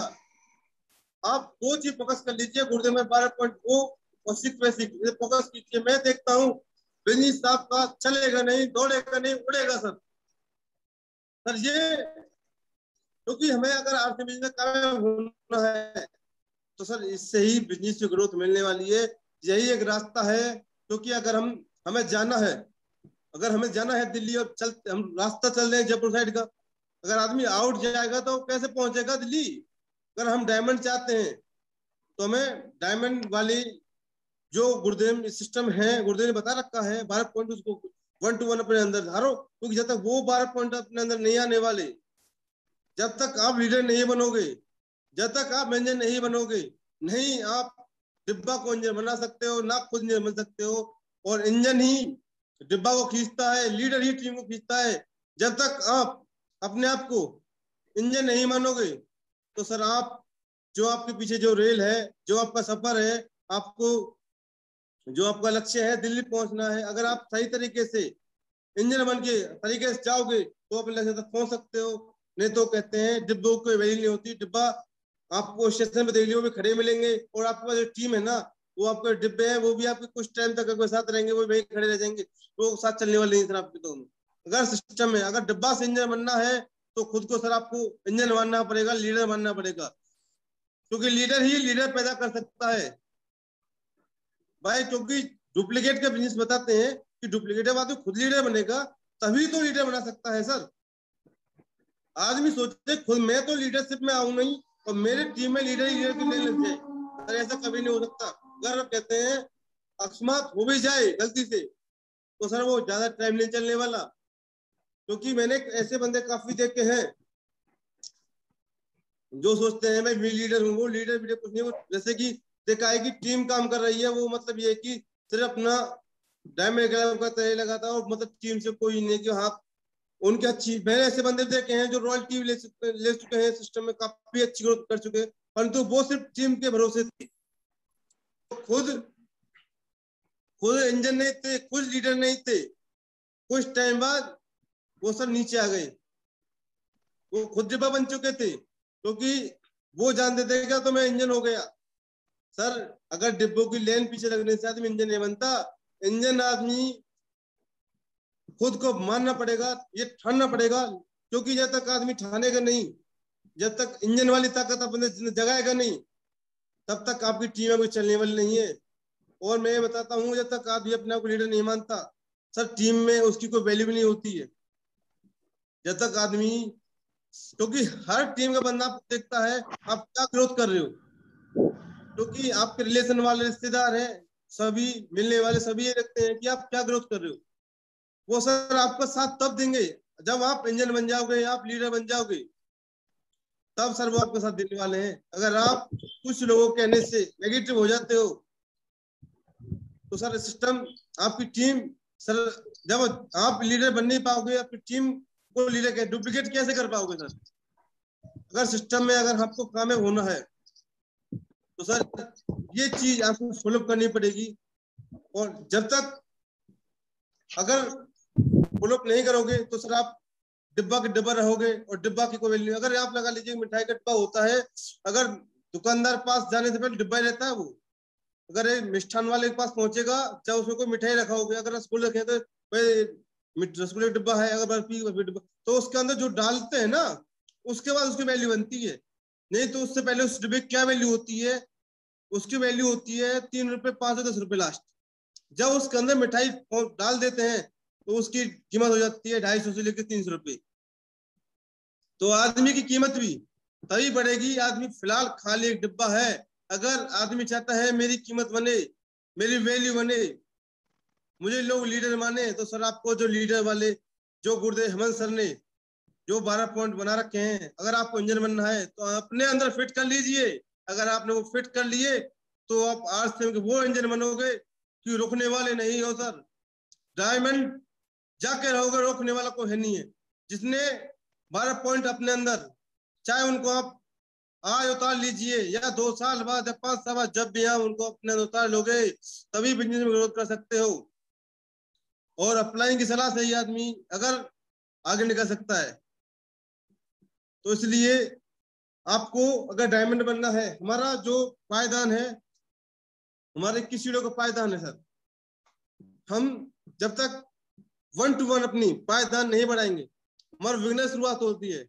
आप 2 चीज फोकस कर लीजिए, गुरुदेव में 12 पॉइंट को और 6 फोकस कीजिए। मैं देखता हूँ बिजनेस आपका चलेगा नहीं, दौड़ेगा नहीं, उड़ेगा सर। सर ये क्योंकि हमें अगर आर्थिक बिजनेस कामयाब होना है तो सर इससे ही बिजनेस की ग्रोथ मिलने वाली है। यही एक रास्ता है, क्योंकि अगर हमें जाना है, अगर हमें जाना है दिल्ली और हम रास्ता चल रहे हैं जयपुर साइड का, अगर आदमी आउट जाएगा तो कैसे पहुंचेगा दिल्ली। अगर हम डायमंड चाहते हैं तो हमें डायमंड वाली जो गुरुदेव सिस्टम है, गुरुदेव ने बता रखा है 12 पॉइंट, उसको 1 to 1 अपने अंदर धारो। क्योंकि जब तक वो 12 पॉइंट अपने अंदर नहीं आने वाले, जब तक आप लीडर नहीं बनोगे, जब तक आप इंजन नहीं बनोगे, नहीं आप डिब्बा को इंजन बना सकते हो, ना खुद इंजन बन सकते हो। और इंजन ही डिब्बा को खींचता है, लीडर ही टीम को खींचता है। जब तक आप अपने आप को इंजन नहीं मानोगे तो सर आप जो आपके पीछे जो रेल है, जो आपका सफर है, आपको जो आपका लक्ष्य है दिल्ली पहुंचना है, अगर आप सही तरीके से इंजन बन के तरीके से जाओगे तो अपने लक्ष्य तक पहुंच सकते हो। नहीं तो कहते हैं डिब्बों की वैल्यू नहीं होती। डिब्बा आपको स्टेशन पे देख लियो भी खड़े मिलेंगे, और आपके पास जो टीम है ना, वो आपके डिब्बे हैं, वो भी आपके कुछ टाइम तक अगर साथ रहेंगे, वो वहीं खड़े रह जाएंगे, वो साथ चलने वाले नहीं सर आपके दोनों। अगर सिस्टम में अगर डिब्बा से इंजन बनना है तो खुद को सर आपको इंजन मानना पड़ेगा, लीडर मानना पड़ेगा, क्योंकि लीडर ही लीडर पैदा कर सकता है भाई। क्योंकि डुप्लीकेट का बिजनेस बताते हैं कि डुप्लीकेट आदमी खुद लीडर बनेगा तभी तो लीडर बना सकता है सर। आदमी सोचे खुद मैं तो लीडरशिप में आऊं नहीं और मेरे टीम में लीडर ही लीडर की नहीं लग जाए, सर ऐसा कभी नहीं हो सकता। अगर आप कहते हैं अकस्मात हो भी जाए गलती से तो सर वो ज्यादा टाइम नहीं चलने वाला। क्योंकि मैंने ऐसे बंदे काफी देखे हैं जो सोचते हैं मैं लीडर हूँ, वो लीडर भी कुछ नहीं। वो जैसे कि देखा है कि टीम काम कर रही है, वो मतलब ये कि सिर्फ अपना डैमेज का तय लगाता है, और मतलब टीम से कोई नहीं कि हाँ उनके अच्छी। मैंने ऐसे बंदे देखे हैं जो रॉयल्टी ले चुके हैं, सिस्टम में काफी अच्छी ग्रोथ कर चुके हैं, परंतु वो सिर्फ टीम के भरोसे थे, खुद इंजन नहीं थे, खुद लीडर नहीं थे। कुछ टाइम बाद वो सब नीचे आ गए, वो खुद डिब्बा बन चुके थे, क्योंकि वो जानते थे क्या तो मैं इंजन हो गया। सर अगर डिब्बों की लेन पीछे लगने से आदमी इंजन नहीं बनता। इंजन आदमी खुद को मानना पड़ेगा, ये ठानना पड़ेगा, क्योंकि जब तक आदमी ठानेगा नहीं, जब तक इंजन वाली ताकत अपने जगाएगा नहीं, तब तक आपकी टीम में कोई चलने वाली नहीं है। और मैं बताता हूँ जब तक आदमी अपने आप को लीडर नहीं मानता सर, टीम में उसकी कोई वैल्यू भी नहीं होती है। जब तक आदमी, क्योंकि हर टीम का बंदा देखता है आप क्या ग्रोथ कर रहे हो, क्योंकि आपके रिलेशन वाले रिश्तेदार हैं, सभी मिलने वाले सभी ये रखते हैं कि आप क्या ग्रोथ कर रहे हो। वो सर आपका साथ तब देंगे जब आप इंजन बन जाओगे, आप लीडर बन जाओगे, तब सर वो आपके साथ देने वाले हैं। अगर आप कुछ लोगों के कहने से नेगेटिव हो जाते हो तो सर सिस्टम, आपकी टीम सर, जब आप लीडर बन नहीं पाओगे, आपकी टीम को लीडर डुप्लीकेट कैसे कर पाओगे सर? अगर सिस्टम में अगर आपको कामयाब होना है तो सर ये चीज आपको फॉलो करनी पड़ेगी। और जब तक अगर फॉलो नहीं करोगे तो सर आप डिब्बा के डिब्बा रहोगे और डिब्बा की कोई वैल्यू। अगर आप लगा लीजिए मिठाई का डिब्बा होता है, अगर दुकानदार पास जाने से पहले डिब्बा ही रहता है वो, अगर एक मिष्ठान वाले के पास पहुंचेगा चाहे उसमें कोई मिठाई रखा होगा, अगर रसगुल्ले रखे तो रसगुल्ले डिब्बा है, अगर बर्फी डिब्बा, तो उसके अंदर जो डालते हैं ना उसके बाद उसकी वैल्यू बनती है। नहीं तो उससे पहले उस डिब्बे की क्या वैल्यू होती है? उसकी वैल्यू होती है 3 रुपए, 5 10 रुपए लास्ट। जब उसके अंदर मिठाई डाल देते हैं तो उसकी कीमत हो जाती है 250 से लेकर 300 रुपए। तो आदमी की कीमत भी तभी बढ़ेगी। आदमी फिलहाल खाली एक डिब्बा है, अगर आदमी चाहता है मेरी कीमत बने, मेरी वैल्यू बने, मुझे लोग लीडर माने, तो सर आपको जो लीडर वाले जो गुरुदेव हेमंत सर ने जो 12 पॉइंट बना रखे हैं, अगर आपको इंजन बनना है तो अपने अंदर फिट कर लीजिए। अगर आपने वो फिट कर लिए तो आप आज से वो इंजन बनोगे कि रुकने वाले नहीं हो सर। डायमंड जाके रहोगे, रोकने वाला कोई है नहीं है। जिसने 12 पॉइंट अपने अंदर, चाहे उनको आप आज उतार लीजिए या 2 साल बाद या 5 साल बाद, जब भी आप उनको अपने उतार लोगे तभी बिजनेस में ग्रोथ कर सकते हो। और अप्लाइंग की सलाह से ही आदमी अगर आगे निकल सकता है। तो इसलिए आपको अगर डायमंड बनना है, हमारा जो पायदान है, हमारे 21 सीढ़ियों का पायदान है सर, हम जब तक 1 to 1 अपनी पायदान नहीं बढ़ाएंगे, हमारा बिगनर शुरुआत होती है।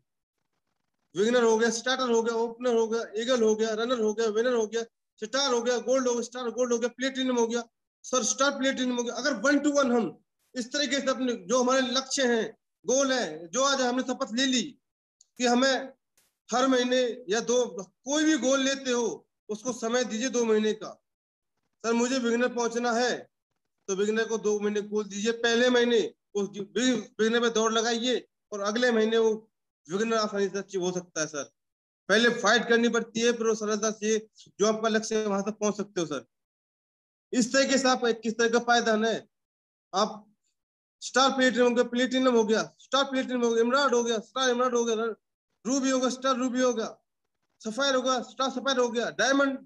बिगनर हो गया, स्टार्टर हो गया, ओपनर हो गया, ईगल हो गया, रनर हो गया, विनर हो गया, स्टार हो गया, गोल्ड हो गया, स्टार गोल्ड हो गया, प्लेटिनम हो गया सर, स्टार प्लेटिनम हो गया। अगर 1 to 1 हम इस तरीके से अपने जो हमारे लक्ष्य हैं, गोल है, जो आज हमने शपथ ले ली कि हमें हर महीने या 2, कोई भी गोल लेते हो उसको समय दीजिए 2 महीने का। सर मुझे बिगनर पहुंचना है तो बिगनर को 2 महीने गोल दीजिए। पहले महीने उस बिगनर पे दौड़ लगाइए और अगले महीने वो बिगनर आसानी से अचीव हो सकता है सर। पहले फाइट करनी पड़ती है, फिर वो सरलता से जो आपका लक्ष्य है वहां तक पहुंच सकते हो सर। इस तरीके से आप किस तरह का पायदान है, आप स्टार प्लेटिनम हो गया, स्टार प्लेटिनम हो गया, इमराल्ड हो गया, स्टार इमराल्ड हो गया, रूबी हो गया, स्टार रूबी हो गया, सफायर हो गया, स्टार सफायर हो गया, डायमंड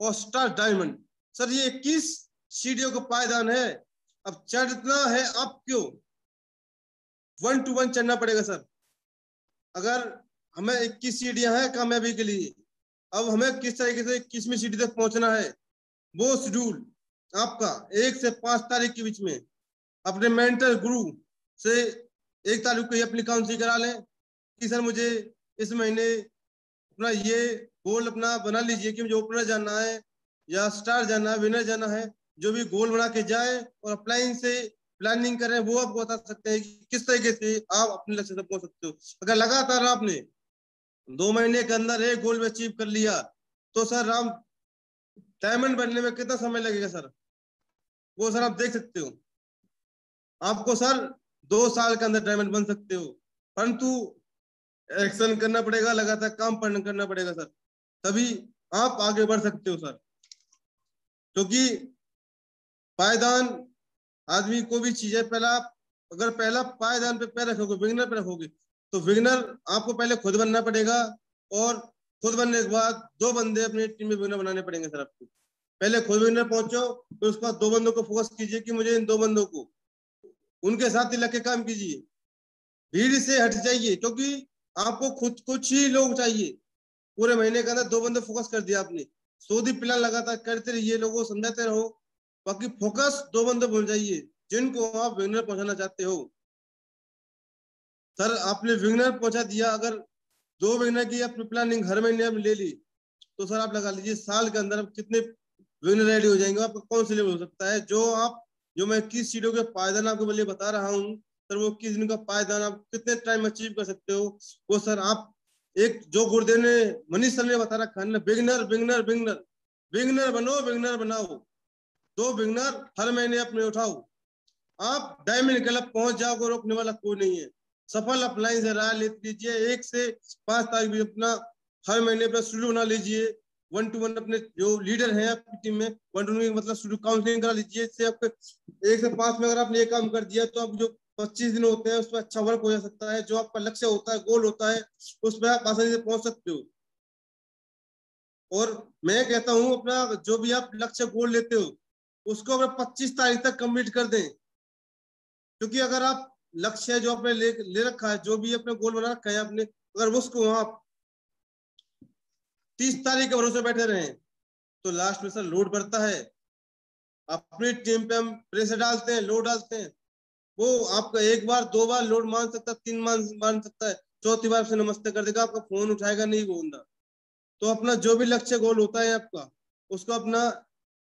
और स्टार डायमंड। सर ये 21 सीढ़ियों का पायदान है। अब चढ़ना है आपको 1 to 1 चढ़ना पड़ेगा सर। अगर हमें 21 सीढ़ियां हैं कामयाबी के लिए, अब हमें किस तरीके से 21वीं सीढ़ी तक पहुंचना है, वो शेड्यूल आपका 1 से 5 तारीख के बीच में अपने मेंटर गुरु से 1 तारीख को ही अपनी काउंसलिंग करा लें कि सर मुझे इस महीने अपना ये गोल अपना बना लीजिए कि मुझे ओपनर जाना है या स्टार जाना है, विनर जाना है। जो भी गोल बना के जाए और अप्लाइंग से प्लानिंग करें, वो आपको बता सकते हैं कि किस तरीके से आप अपने लक्ष्य तक पहुंच सकते हो। अगर लगातार आपने 2 महीने के अंदर एक गोल में अचीव कर लिया तो सर हम डायमंड बनने में कितना समय लगेगा सर, वो सर आप देख सकते हो। आपको सर 2 साल के अंदर डायमंड बन सकते हो, परंतु एक्शन करना पड़ेगा, लगातार काम करना पड़ेगा सर, तभी आप आगे बढ़ सकते हो सर। क्योंकि पायदान आदमी को भी चीज है, पहला अगर पहला पायदान पे पैर रखोगे, बिगिनर पे रखोगे, तो बिगिनर आपको पहले खुद बनना पड़ेगा और खुद बनने के बाद 2 बंदे अपनी टीम में बिगिनर बनाने पड़ेंगे सर आपको। पहले खुद बिगिनर पहुंचो, फिर उसके बाद 2 बंदों को फोकस कीजिए कि मुझे इन 2 बंदों को उनके साथ ही लग के काम कीजिए। भीड़ से हट जाइए, क्योंकि आपको खुद कुछ ही लोग चाहिए। पूरे महीने के अंदर 2 बंदे फोकस कर दिया आपने, 100 प्लान लगातार करते रहिए, लोगों को समझाते रहो, बाकी फोकस 2 बंदे बन जाइए जिनको आप विनर पहुंचाना चाहते हो। सर आपने विनर पहुंचा दिया, अगर 2 विनर की अपनी प्लानिंग हर महीने आप ले ली तो सर आप लगा लीजिए साल के अंदर आप कितने विनर रेडी हो जाएंगे। आपका कौन सा लेवल हो सकता है जो मैं 21 सीटों के पायदान आपको बल्ले बता रहा हूँ सर, वो 21 दिन का पायदान आप कितने टाइम अचीव कर सकते हो, वो सर आप एक जो गुरुदेव ने मनीष सर ने बता रखा है ना, बिगनर बिगनर बिगनर, बिगनर बनो बिगनर बनाओ, 2 बिगनर हर महीने अपने उठाओ, आप डायमंड क्लब पहुंच जाओगे, रोकने वाला कोई नहीं है। सफल अपलाइन से राय ले लीजिए, 1 से 5 तारीख भी अपना हर महीने अपना स्टूडियो बना लीजिए, 1 to 1 अपने जो लीडर हैं आपकी टीम में 1 to 1 मतलब स्टूडियो काउंसलिंग करा लीजिए। इससे आपके 1 से 5 में अगर आपने ये काम कर दिया तो आप जो 25 दिन होते हैं उस पर अच्छा वर्क हो जा सकता है। जो आपका लक्ष्य होता है, गोल होता है, उस पर आप आसानी से पहुंच सकते हो। और मैं कहता हूं अपना जो भी आप लक्ष्य गोल लेते हो उसको अपना 25 तारीख तक कंप्लीट कर दें, क्योंकि अगर आप लक्ष्य जो आपने ले रखा है, जो भी अपने गोल बना रखा है आपने, अगर उसको आप 30 तारीख के भरोसे बैठे रहे तो लास्ट में सर लोड बढ़ता है। अपनी टीम पे हम प्रेशर डालते हैं, लोड डालते हैं, वो आपका 1 बार 2 बार लोड मान सकता है, 3 मान सकता है, 4थी बार से नमस्ते कर देगा, आपका फोन उठाएगा नहीं वो बंदा। तो अपना जो भी लक्ष्य गोल होता है आपका, उसको अपना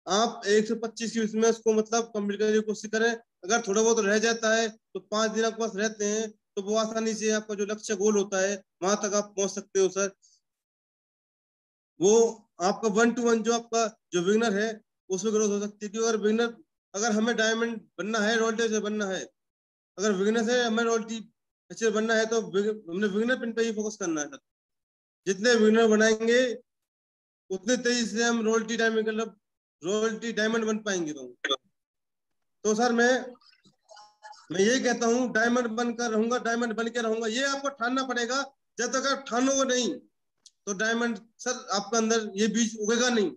आप 1 से 25 की उसमें उसको मतलब कंप्लीट करने की कोशिश करें। अगर थोड़ा बहुत रह जाता है तो 5 दिन आपके पास रहते हैं तो वो आसानी से आपका जो लक्ष्य गोल होता है वहां तक आप पहुंच सकते हो सर। वो आपका 1 to 1 जो आपका जो विनर है उसमें ग्रोथ हो सकती है। क्योंकि अगर विनर, अगर हमें डायमंड बनना है, रॉयल्टी से बनना है, अगर विनर से हमें रॉयल्टी अच्छे बनना है तो हमने विनर पिन पे ही फोकस करना है सर। जितने विनर बनाएंगे उतने तेजी से हम रॉयल्टी डायमंड मतलब रॉयल्टी डायमंड बन पाएंगे। तो सर मैं यही कहता हूँ, डायमंड बनकर रहूंगा, डायमंड बन के रहूंगा, ये आपको ठानना पड़ेगा। जब तक आप ठानोगे नहीं तो डायमंड सर आपके अंदर ये बीज उगेगा नहीं।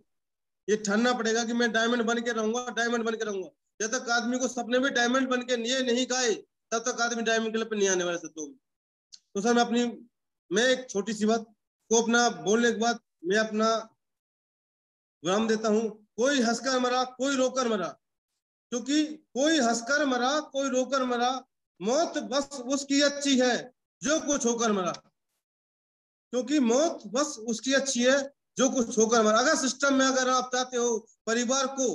ये ठानना पड़ेगा कि मैं डायमंड बन के रहूंगा, डायमंड बन के रहूंगा। जब तक आदमी को सपने में डायमंड बन के ये नहीं गाए तब तक आदमी डायमंड क्लब पे नहीं आने वाला सर। तो सर मैं एक छोटी सी बात को अपना बोलने के बाद मैं अपना विराम देता हूँ। कोई हंसकर मरा, कोई रोकर मरा, क्योंकि कोई हंसकर मरा, कोई रोकर मरा, मौत बस उसकी अच्छी है जो कुछ होकर मरा। क्योंकि मौत बस उसकी अच्छी है जो कुछ होकर मरा। अगर सिस्टम में अगर आप चाहते हो परिवार को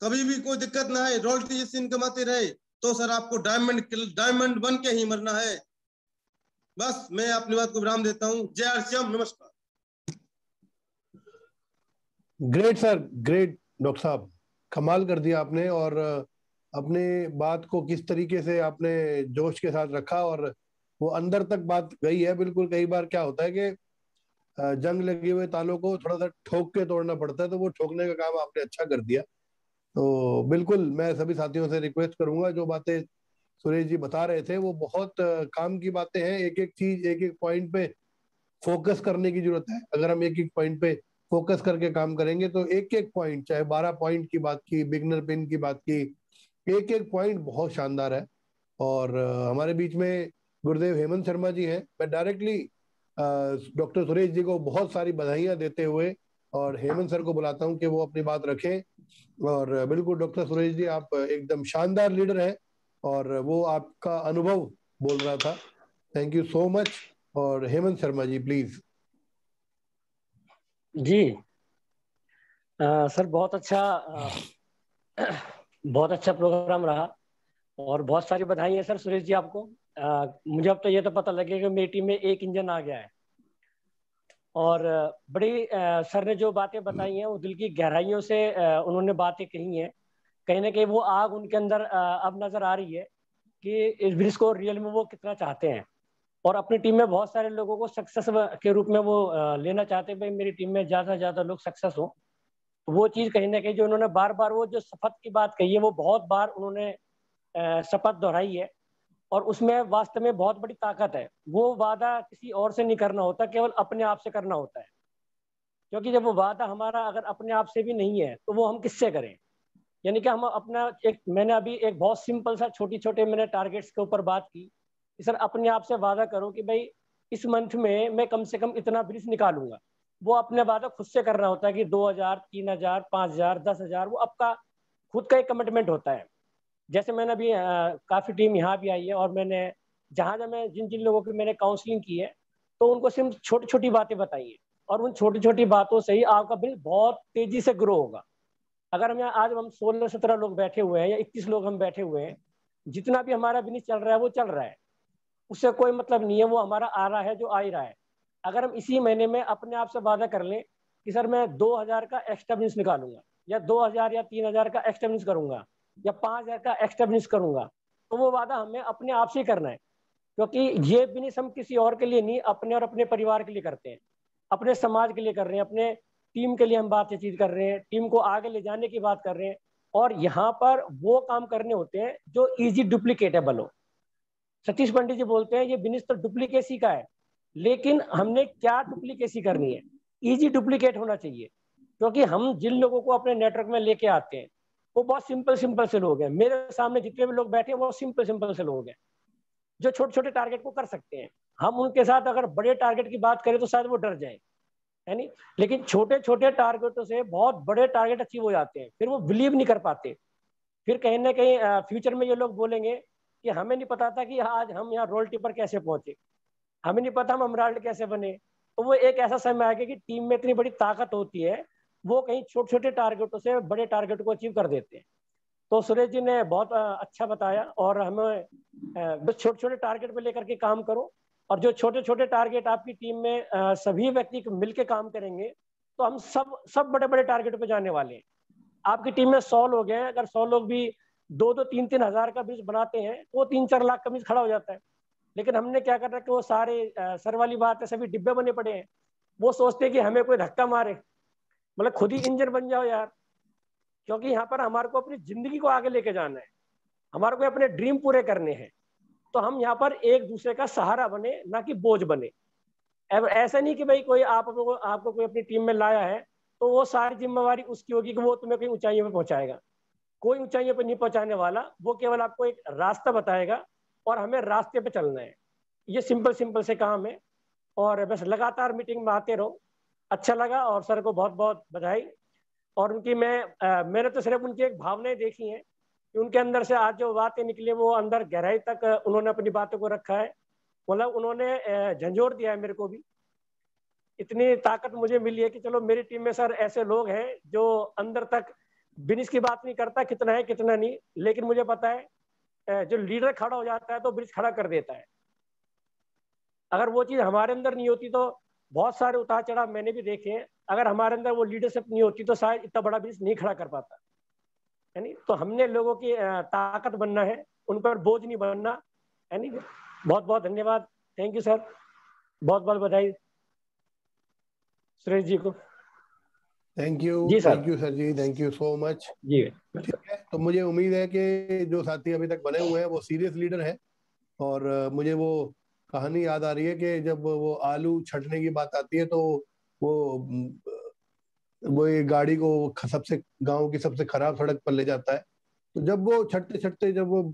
कभी भी कोई दिक्कत ना है, रॉयल्टी जैसे इनकम आती रहे, तो सर आपको डायमंड बन के ही मरना है। बस मैं अपनी बात को विराम देता हूँ। जय हरश्याम, नमस्कार। ग्रेट सर, ग्रेट डॉक्टर साहब, कमाल कर दिया आपने। और अपने बात को किस तरीके से आपने जोश के साथ रखा और वो अंदर तक बात गई है। बिल्कुल, कई बार क्या होता है कि जंग लगे हुए तालों को थोड़ा सा ठोक के तोड़ना पड़ता है, तो वो ठोकने का काम आपने अच्छा कर दिया। तो बिल्कुल मैं सभी साथियों से रिक्वेस्ट करूंगा, जो बातें सुरेश जी बता रहे थे वो बहुत काम की बातें हैं। एक एक चीज, एक एक पॉइंट पे फोकस करने की जरूरत है। अगर हम एक एक पॉइंट पे फोकस करके काम करेंगे तो एक एक पॉइंट, चाहे 12 पॉइंट की बात की, बिगनर पिन की बात की, एक एक पॉइंट बहुत शानदार है। और हमारे बीच में गुरुदेव हेमंत शर्मा जी हैं। मैं डायरेक्टली डॉक्टर सुरेश जी को बहुत सारी बधाइयां देते हुए और हेमंत सर को बुलाता हूं कि वो अपनी बात रखें। और बिल्कुल डॉक्टर सुरेश जी, आप एकदम शानदार लीडर हैं और वो आपका अनुभव बोल रहा था। Thank you so much. और Hemant Sharma ji please. Ji sir, बहुत अच्छा प्रोग्राम रहा और बहुत सारी बधाई है सर सुरेश जी आपको। मुझे अब तो ये तो पता लगे कि मेरी टीम में एक इंजन आ गया है। और बड़ी सर ने जो बातें बताई हैं वो दिल की गहराइयों से उन्होंने बातें कही हैं। कहीं ना कहीं वो आग उनके अंदर अब नजर आ रही है कि इस ब्रिज को रियल में वो कितना चाहते हैं। और अपनी टीम में बहुत सारे लोगों को सक्सेस के रूप में वो लेना चाहते हैं, भाई मेरी टीम में ज्यादा से ज्यादा लोग सक्सेस हो। वो चीज कहीं ना कहीं जो उन्होंने बार बार वो जो शपथ की बात कही है वो बहुत बार उन्होंने शपथ दोहराई है। और उसमें वास्तव में बहुत बड़ी ताकत है। वो वादा किसी और से नहीं करना होता, केवल अपने आप से करना होता है। क्योंकि जब वो वादा हमारा अगर अपने आप से भी नहीं है तो वो हम किससे करें। यानी कि हम अपना मैंने अभी एक बहुत सिंपल सा छोटी छोटे मैंने टारगेट्स के ऊपर बात की कि सर अपने आप से वादा करो कि भाई इस मंथ में मैं कम से कम इतना ब्रिज निकालूंगा। वो अपने वादा खुद से करना होता है कि 2000, 3000, 5000, 10,000 वो आपका खुद का एक कमिटमेंट होता है। जैसे मैंने अभी काफी टीम यहाँ भी आई है और मैंने जहां जहां मैं जिन जिन लोगों की मैंने काउंसलिंग की है तो उनको सिर्फ छोटी छोटी बातें बताई है। और उन छोटी छोटी बातों से ही आपका बिल बहुत तेजी से ग्रो होगा। अगर हम आज हम 16-17 लोग बैठे हुए हैं या 21 लोग हम बैठे हुए हैं, जितना भी हमारा बिजनेस चल रहा है वो चल रहा है। उससे कोई मतलब नहीं है, वो हमारा आ रहा है जो आ ही रहा है। अगर हम इसी महीने में अपने आप से वादा कर लें कि सर मैं 2000 का एक्स्ट्रा बिजनेस निकालूंगा, या 2000 या 3000 का एक्स्ट्रा बिजनेस करूंगा, या 5000 का एक्स्ट्रा बिजनेस करूंगा, तो वो वादा हमें अपने आप से ही करना है। क्योंकि ये बिजनेस हम किसी और के लिए नहीं, अपने और अपने परिवार के लिए करते हैं, अपने समाज के लिए कर रहे हैं, अपने टीम के लिए हम बातचीत कर रहे हैं, टीम को आगे ले जाने की बात कर रहे हैं। और यहाँ पर वो काम करने होते हैं जो इजी डुप्लीकेटेबल हो। सतीश पंडित जी बोलते हैं ये बिजनेस तो डुप्लीकेसी का है, लेकिन हमने क्या डुप्लीकेसी करनी है, इजी डुप्लीकेट होना चाहिए। क्योंकि हम जिन लोगों को अपने नेटवर्क में लेके आते हैं वो बहुत सिंपल सिंपल से लोग हैं। मेरे सामने जितने भी लोग बैठे हैं वो सिंपल सिंपल से लोग हैं जो छोटे छोटे टारगेट को कर सकते हैं। हम उनके साथ अगर बड़े टारगेट की बात करें तो शायद वो डर जाए, है नहीं। लेकिन छोटे छोटे टारगेटों से बहुत बड़े टारगेट अचीव हो जाते हैं, फिर वो बिलीव नहीं कर पाते। फिर कहीं ना कहीं फ्यूचर में ये लोग बोलेंगे कि हमें नहीं पता था कि आज हम यहाँ रोल टिपर कैसे पहुंचे, हमें नहीं पता हम एमराल्ड कैसे बने। तो वो एक ऐसा समय आएगा कि टीम में इतनी बड़ी ताकत होती है, वो कहीं छोटे छोटे टारगेटों से बड़े टारगेट को अचीव कर देते हैं। तो सुरेश जी ने बहुत अच्छा बताया, और हमें बस छोटे छोटे टारगेट पे लेकर के काम करो। और जो छोटे छोटे टारगेट आपकी टीम में सभी व्यक्ति मिलकर काम करेंगे तो हम सब बड़े बड़े टारगेट पे जाने वाले हैं। आपकी टीम में 100 लोग हैं, अगर 100 लोग भी 2-3 हजार का बीज बनाते हैं तो वो 3-4 लाख का बीज खड़ा हो जाता है। लेकिन हमने क्या कर रखा है कि वो सारे सर वाली बात है, सभी डिब्बे बने पड़े हैं। वो सोचते हैं कि हमें कोई धक्का मारे, मतलब खुद ही इंजन बन जाओ यार। क्योंकि यहाँ पर हमारे को अपनी जिंदगी को आगे लेके जाना है, हमारे को अपने ड्रीम पूरे करने हैं। तो हम यहाँ पर एक दूसरे का सहारा बने, ना कि बोझ बने। ऐसा नहीं कि भाई कोई आपको कोई अपनी टीम में लाया है तो वो सारी जिम्मेवारी उसकी होगी कि वो तुम्हें कहीं ऊंचाइयों पे पहुंचाएगा। कोई ऊंचाइयों पे नहीं पहुंचाने वाला, वो केवल आपको एक रास्ता बताएगा और हमें रास्ते पे चलना है। ये सिंपल सिंपल से काम है, और बस लगातार मीटिंग में आते रहो। अच्छा लगा, और सर को बहुत बहुत बधाई। और उनकी मैंने तो सिर्फ उनकी एक भावनाएं देखी हैं कि उनके अंदर से आज जो बातें निकली वो अंदर गहराई तक उन्होंने अपनी बातों को रखा है। मतलब उन्होंने झंझोर दिया है मेरे को भी। इतनी ताकत मुझे मिली है कि चलो मेरी टीम में सर ऐसे लोग हैं जो अंदर तक बिजनेस की बात नहीं करता कितना है कितना नहीं, लेकिन मुझे पता है जो लीडर खड़ा हो जाता है तो ब्रिज खड़ा कर देता है। अगर वो चीज हमारे अंदर नहीं होती तो बहुत सारे उतार चढ़ाव मैंने भी देखे हैं, अगर हमारे अंदर वो लीडरशिप नहीं होती तो शायद इतना बड़ा ब्रिज नहीं खड़ा कर पाता, है नहीं। तो हमने लोगों की ताकत बनना है, उन पर बोझ नहीं बनना, है नहीं। बहुत बहुत धन्यवाद, थैंक यू सर, बहुत बहुत बधाई सुरेश जी को। थैंक यू जी सर। सर जी, थैंक यू सो मच जी ठीक है। तो मुझे उम्मीद है कि जो साथी अभी तक बने हुए हैं वो सीरियस लीडर है। और मुझे वो कहानी याद आ रही है कि जब वो आलू छटने की बात आती है तो वो ये गाड़ी को सबसे गांव की सबसे खराब सड़क पर ले जाता है। तो जब वो छटते छटते जब वो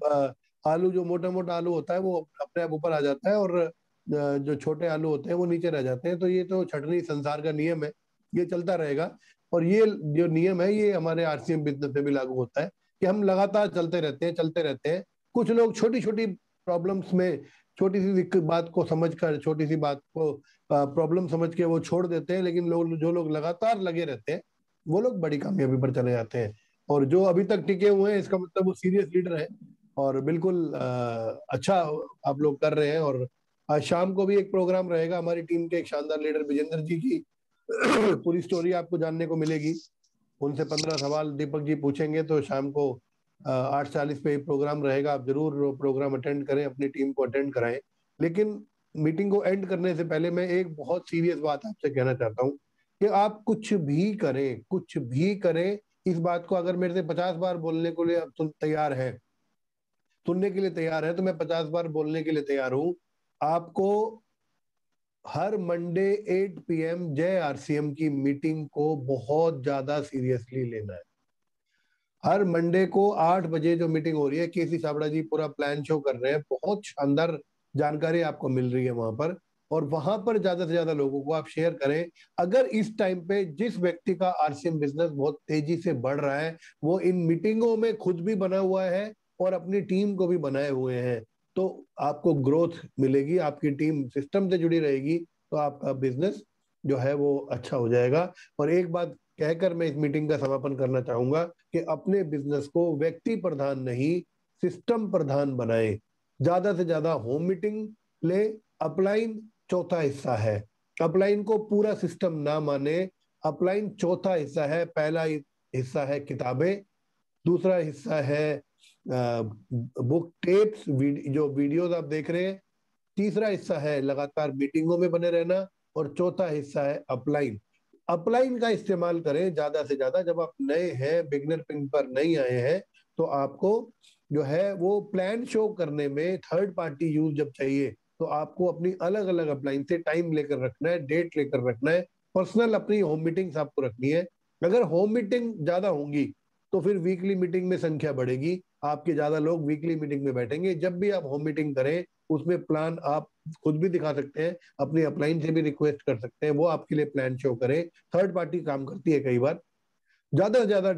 आलू जो मोटा मोटा आलू होता है वो अपने आप ऊपर आ जाता है, और जो छोटे आलू होते हैं वो नीचे रह जाते हैं। तो ये तो छटनी संसार का नियम है, ये चलता रहेगा। और ये जो नियम है ये हमारे आरसीएम बिजनेस में भी लागू होता है कि हम लगातार चलते रहते हैं। कुछ लोग छोटी छोटी प्रॉब्लम्स में छोटी सी बात को समझकर, छोटी सी बात को प्रॉब्लम समझ के वो छोड़ देते हैं, लेकिन जो लोग लगातार लगे रहते हैं वो लोग बड़ी कामयाबी पर चले जाते हैं। और जो अभी तक टिके हुए हैं इसका मतलब वो सीरियस लीडर है। और बिल्कुल अच्छा आप लोग कर रहे हैं। और आज शाम को भी एक प्रोग्राम रहेगा हमारी टीम के एक शानदार लीडर विजेंद्र जी की पूरी स्टोरी आपको जानने को मिलेगी। उनसे 15 सवाल दीपक जी पूछेंगे। तो शाम को 8:40 पे प्रोग्राम रहेगा, आप जरूर प्रोग्राम अटेंड करें, अपनी टीम को अटेंड कराएं। लेकिन मीटिंग को एंड करने से पहले मैं एक बहुत सीरियस बात आपसे कहना चाहता हूँ कि आप कुछ भी करें, इस बात को अगर मेरे से 50 बार बोलने के लिए आप तैयार है, सुनने के लिए तैयार है, तो मैं 50 बार बोलने के लिए तैयार हूं। आपको हर मंडे 8 PM जय आरसीएम की मीटिंग को बहुत ज्यादा सीरियसली लेना है। हर मंडे को 8 बजे जो मीटिंग हो रही है, केसी छाबड़ा जी पूरा प्लान शो कर रहे हैं, बहुत शानदार जानकारी आपको मिल रही है वहां पर। और वहां पर ज्यादा से ज्यादा लोगों को आप शेयर करें। अगर इस टाइम पे जिस व्यक्ति का आरसीएम बिजनेस बहुत तेजी से बढ़ रहा है वो इन मीटिंगों में खुद भी बना हुआ है और अपनी टीम को भी बनाए हुए हैं, तो आपको ग्रोथ मिलेगी, आपकी टीम सिस्टम से जुड़ी रहेगी, तो आपका बिजनेस जो है वो अच्छा हो जाएगा। और एक बात कहकर मैं इस मीटिंग का समापन करना चाहूंगा कि अपने बिजनेस को व्यक्ति प्रधान नहीं सिस्टम प्रधान बनाएं। ज्यादा से ज्यादा होम मीटिंग ले। अपलाइन चौथा हिस्सा है। अपलाइन को पूरा सिस्टम ना माने, अपलाइन चौथा हिस्सा है। पहला हिस्सा है किताबें, दूसरा हिस्सा है बुक टेप्स, जो वीडियोस आप देख रहे हैं, तीसरा हिस्सा है लगातार मीटिंगों में बने रहना, और चौथा हिस्सा है अपलाइन। अपलाइन का इस्तेमाल करें ज्यादा से ज्यादा। जब आप नए हैं, बिगनर पिन पर नहीं आए हैं, तो आपको जो है वो प्लान शो करने में थर्ड पार्टी यूज जब चाहिए, तो आपको अपनी अलग अलग अपलाइन से टाइम लेकर रखना है, डेट लेकर रखना है। पर्सनल अपनी होम मीटिंग्स आपको रखनी है। अगर होम मीटिंग ज्यादा होंगी तो फिर वीकली मीटिंग में संख्या बढ़ेगी, आपके ज्यादा लोग वीकली मीटिंग में बैठेंगे। जब भी आप होम मीटिंग करें, उसमें प्लान आप खुद भी दिखा सकते हैं, अपनी अपलाइन से भी रिक्वेस्ट कर सकते हैं, वो आपके लिए प्लान शो करे। थर्ड पार्टी काम करती है कई बार। ज्यादा से ज्यादा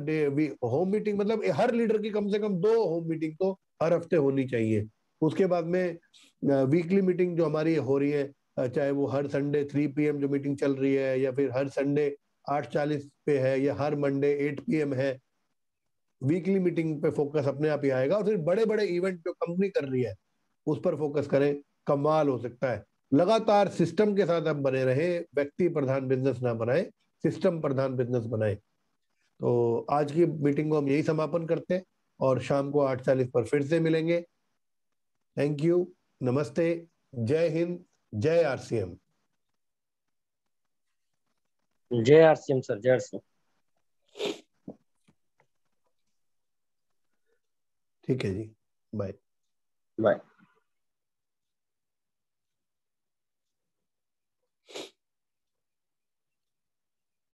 होम मीटिंग, मतलब हर लीडर की कम से कम 2 होम मीटिंग तो हर हफ्ते होनी चाहिए। उसके बाद में वीकली मीटिंग जो हमारी हो रही है, चाहे वो हर संडे 3 PM जो मीटिंग चल रही है, या फिर हर संडे 8:40 पे है, या हर मंडे 8 PM है, वीकली मीटिंग पे फोकस अपने आप ही आएगा। और फिर बड़े बड़े इवेंट जो कंपनी कर रही है उस पर फोकस करें, कमाल हो सकता है। लगातार सिस्टम के साथ आप बने रहे, व्यक्ति प्रधान बिजनेस ना बनाए, सिस्टम प्रधान बिजनेस बनाए। तो आज की मीटिंग को हम यही समापन करते हैं, और शाम को 8:40 पर फिर से मिलेंगे। थैंक यू, नमस्ते, जय हिंद, जय RCM। जय RCM सर, जय RCM। ठीक है जी, बाय बाय।